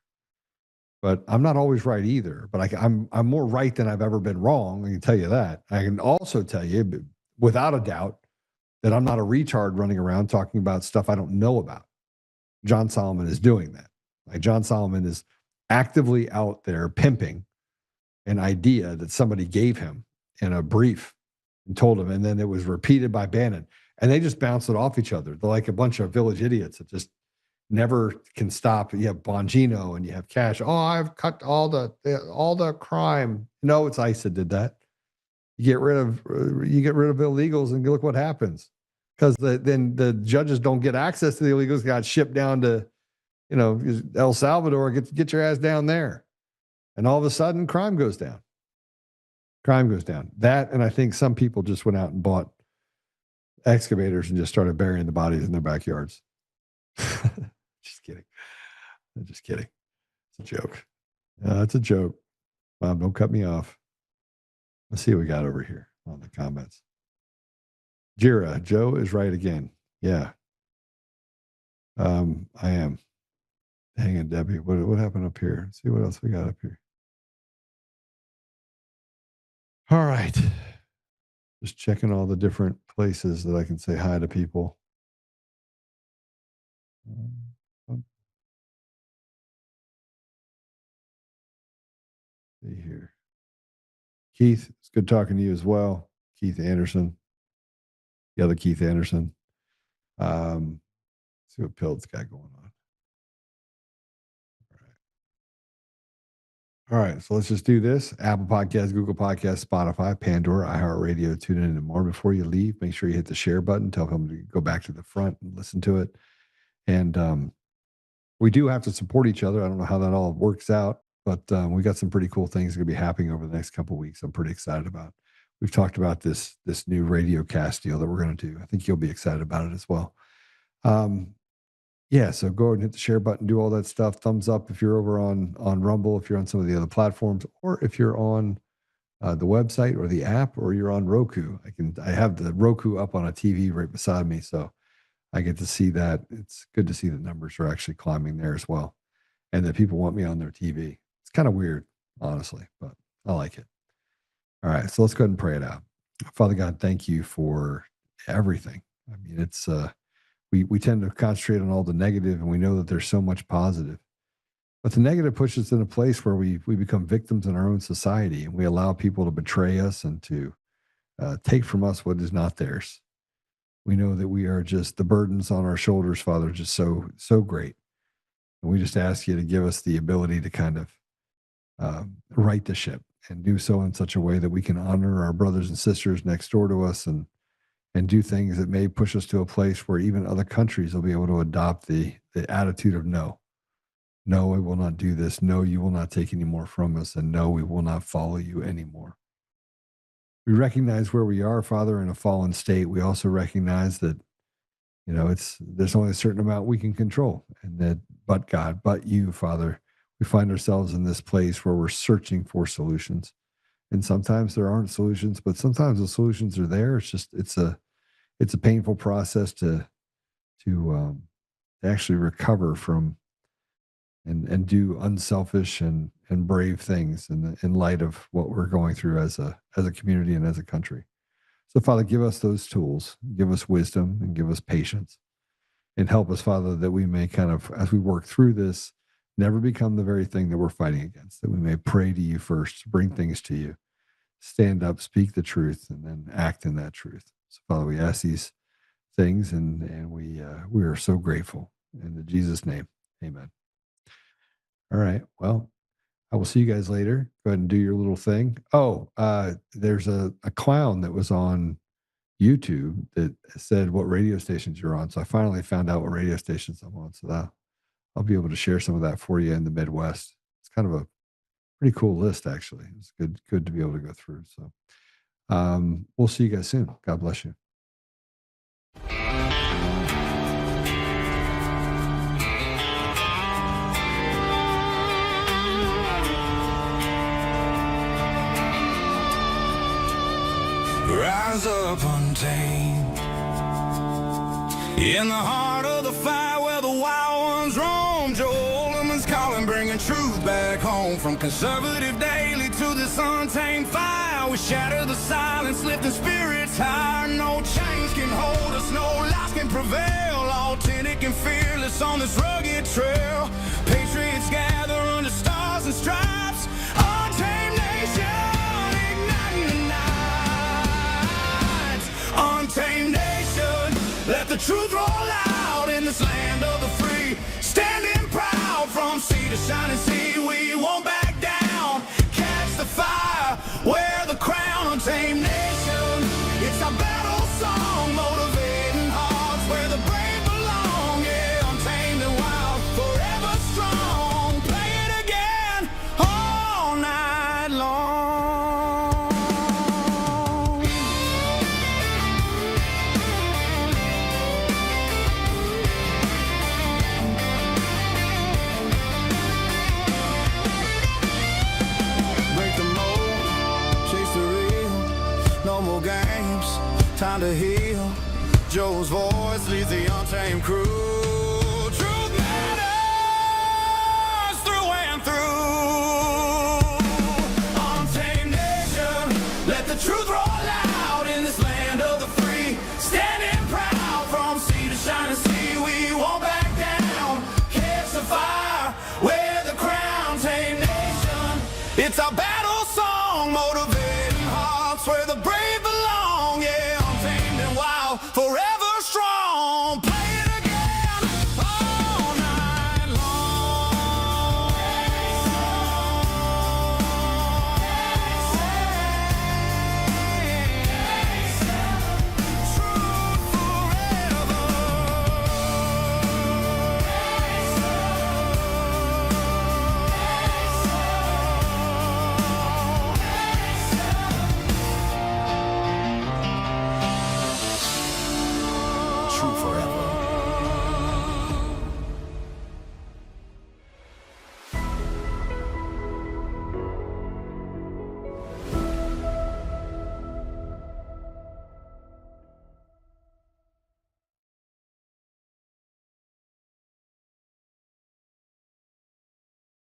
S1: but I'm not always right either. But I'm more right than I've ever been wrong. I can tell you that. I can also tell you without a doubt that I'm not a retard running around talking about stuff I don't know about. John Solomon is doing that. Like, John Solomon is actively out there pimping an idea that somebody gave him in a brief and told him, and then it was repeated by Bannon, and they just bounce it off each other. They're like a bunch of village idiots that just never can stop. You have Bongino and you have Cash. Oh, I've cut all the crime. No, it's ICE that did that. You get rid of illegals, and look what happens. Because then the judges don't get access to the illegals. Got shipped down to, you know, El Salvador. Get your ass down there, and all of a sudden, crime goes down. Crime goes down. That, and I think some people just went out and bought excavators and just started burying the bodies in their backyards. Just kidding. I'm just kidding. It's a joke. It's a joke. Mom, don't cut me off. Let's see what we got over here on the comments. Jira, Joe is right again. Yeah. I am. Hang on, Debbie. What happened up here? Let's see what else we got up here. All right. Just checking all the different places that I can say hi to people. See here. Keith, it's good talking to you as well. Keith Anderson. The other Keith Anderson. See what Pilt's got going on. All right, so let's just do this. Apple Podcasts, Google Podcasts, Spotify, Pandora, iHeartRadio, tune in and more. Before you leave, make sure you hit the share button. Tell them to go back to the front and listen to it. And we do have to support each other. I don't know how that all works out, but we got some pretty cool things going to be happening over the next couple of weeks. I'm pretty excited about. We've talked about this new radio cast deal that we're going to do. I think you'll be excited about it as well. Yeah, so go ahead and hit the share button, do all that stuff. Thumbs up if you're over on Rumble, if you're on some of the other platforms, or if you're on the website or the app, or you're on Roku. I have the Roku up on a TV right beside me, so I get to see that. It's good to see the numbers are actually climbing there as well, and that people want me on their TV. It's kind of weird, honestly, but I like it. All right, so let's go ahead and pray it out. Father God, thank you for everything. I mean, it's we tend to concentrate on all the negative, and we know that there's so much positive. But the negative pushes us in a place where we become victims in our own society, and we allow people to betray us and to take from us what is not theirs. We know that we are just, the burdens on our shoulders, Father, just so great. And we just ask you to give us the ability to kind of right the ship and do so in such a way that we can honor our brothers and sisters next door to us and do things that may push us to a place where even other countries will be able to adopt the attitude of no. No, I will not do this. No, you will not take any more from us. And no, we will not follow you anymore. We recognize where we are, Father, in a fallen state. We also recognize that, there's only a certain amount we can control. And that, but God, but you, Father, we find ourselves in this place where we're searching for solutions. And sometimes there aren't solutions, but sometimes the solutions are there. It's just, it's a painful process to actually recover from and do unselfish and brave things in light of what we're going through as a community and as a country. So, Father, give us those tools, give us wisdom, and give us patience, and help us, Father, that we may kind of, as we work through this, never become the very thing that we're fighting against, that we may pray to you first, bring things to you, stand up, speak the truth, and then act in that truth. So, Father, we ask these things, and we are so grateful. In Jesus' name, amen. All right. Well, I will see you guys later. Go ahead and do your little thing. Oh, there's a clown that was on YouTube that said what radio stations you're on. So I finally found out what radio stations I'm on. So that I'll be able to share some of that for you in the Midwest. It's kind of a pretty cool list, actually. It's good to be able to go through. So we'll see you guys soon. God bless you.
S13: Rise up untamed in the heart of the fight where the wild ones roam. Joe Oltmann's calling, bringing truth back home. From conservative daily to this untamed fire, we shatter the silence, lifting spirits higher. No chains can hold us, no lies can prevail. Authentic and fearless on this rugged trail. Patriots gather under stars and stripes. Untamed nation, igniting the night. Untamed nation, let the truth roll out in this land of the free. Standing proud from sea to shining sea, we won't back down. Catch the fire, wear the crown. Untamed nation, it's our battle song, motivating hearts where the brave belong. Yeah, untamed and wild, forever strong. Play it again all night long. No more games, time to heal. Joe's voice leads the untamed crew.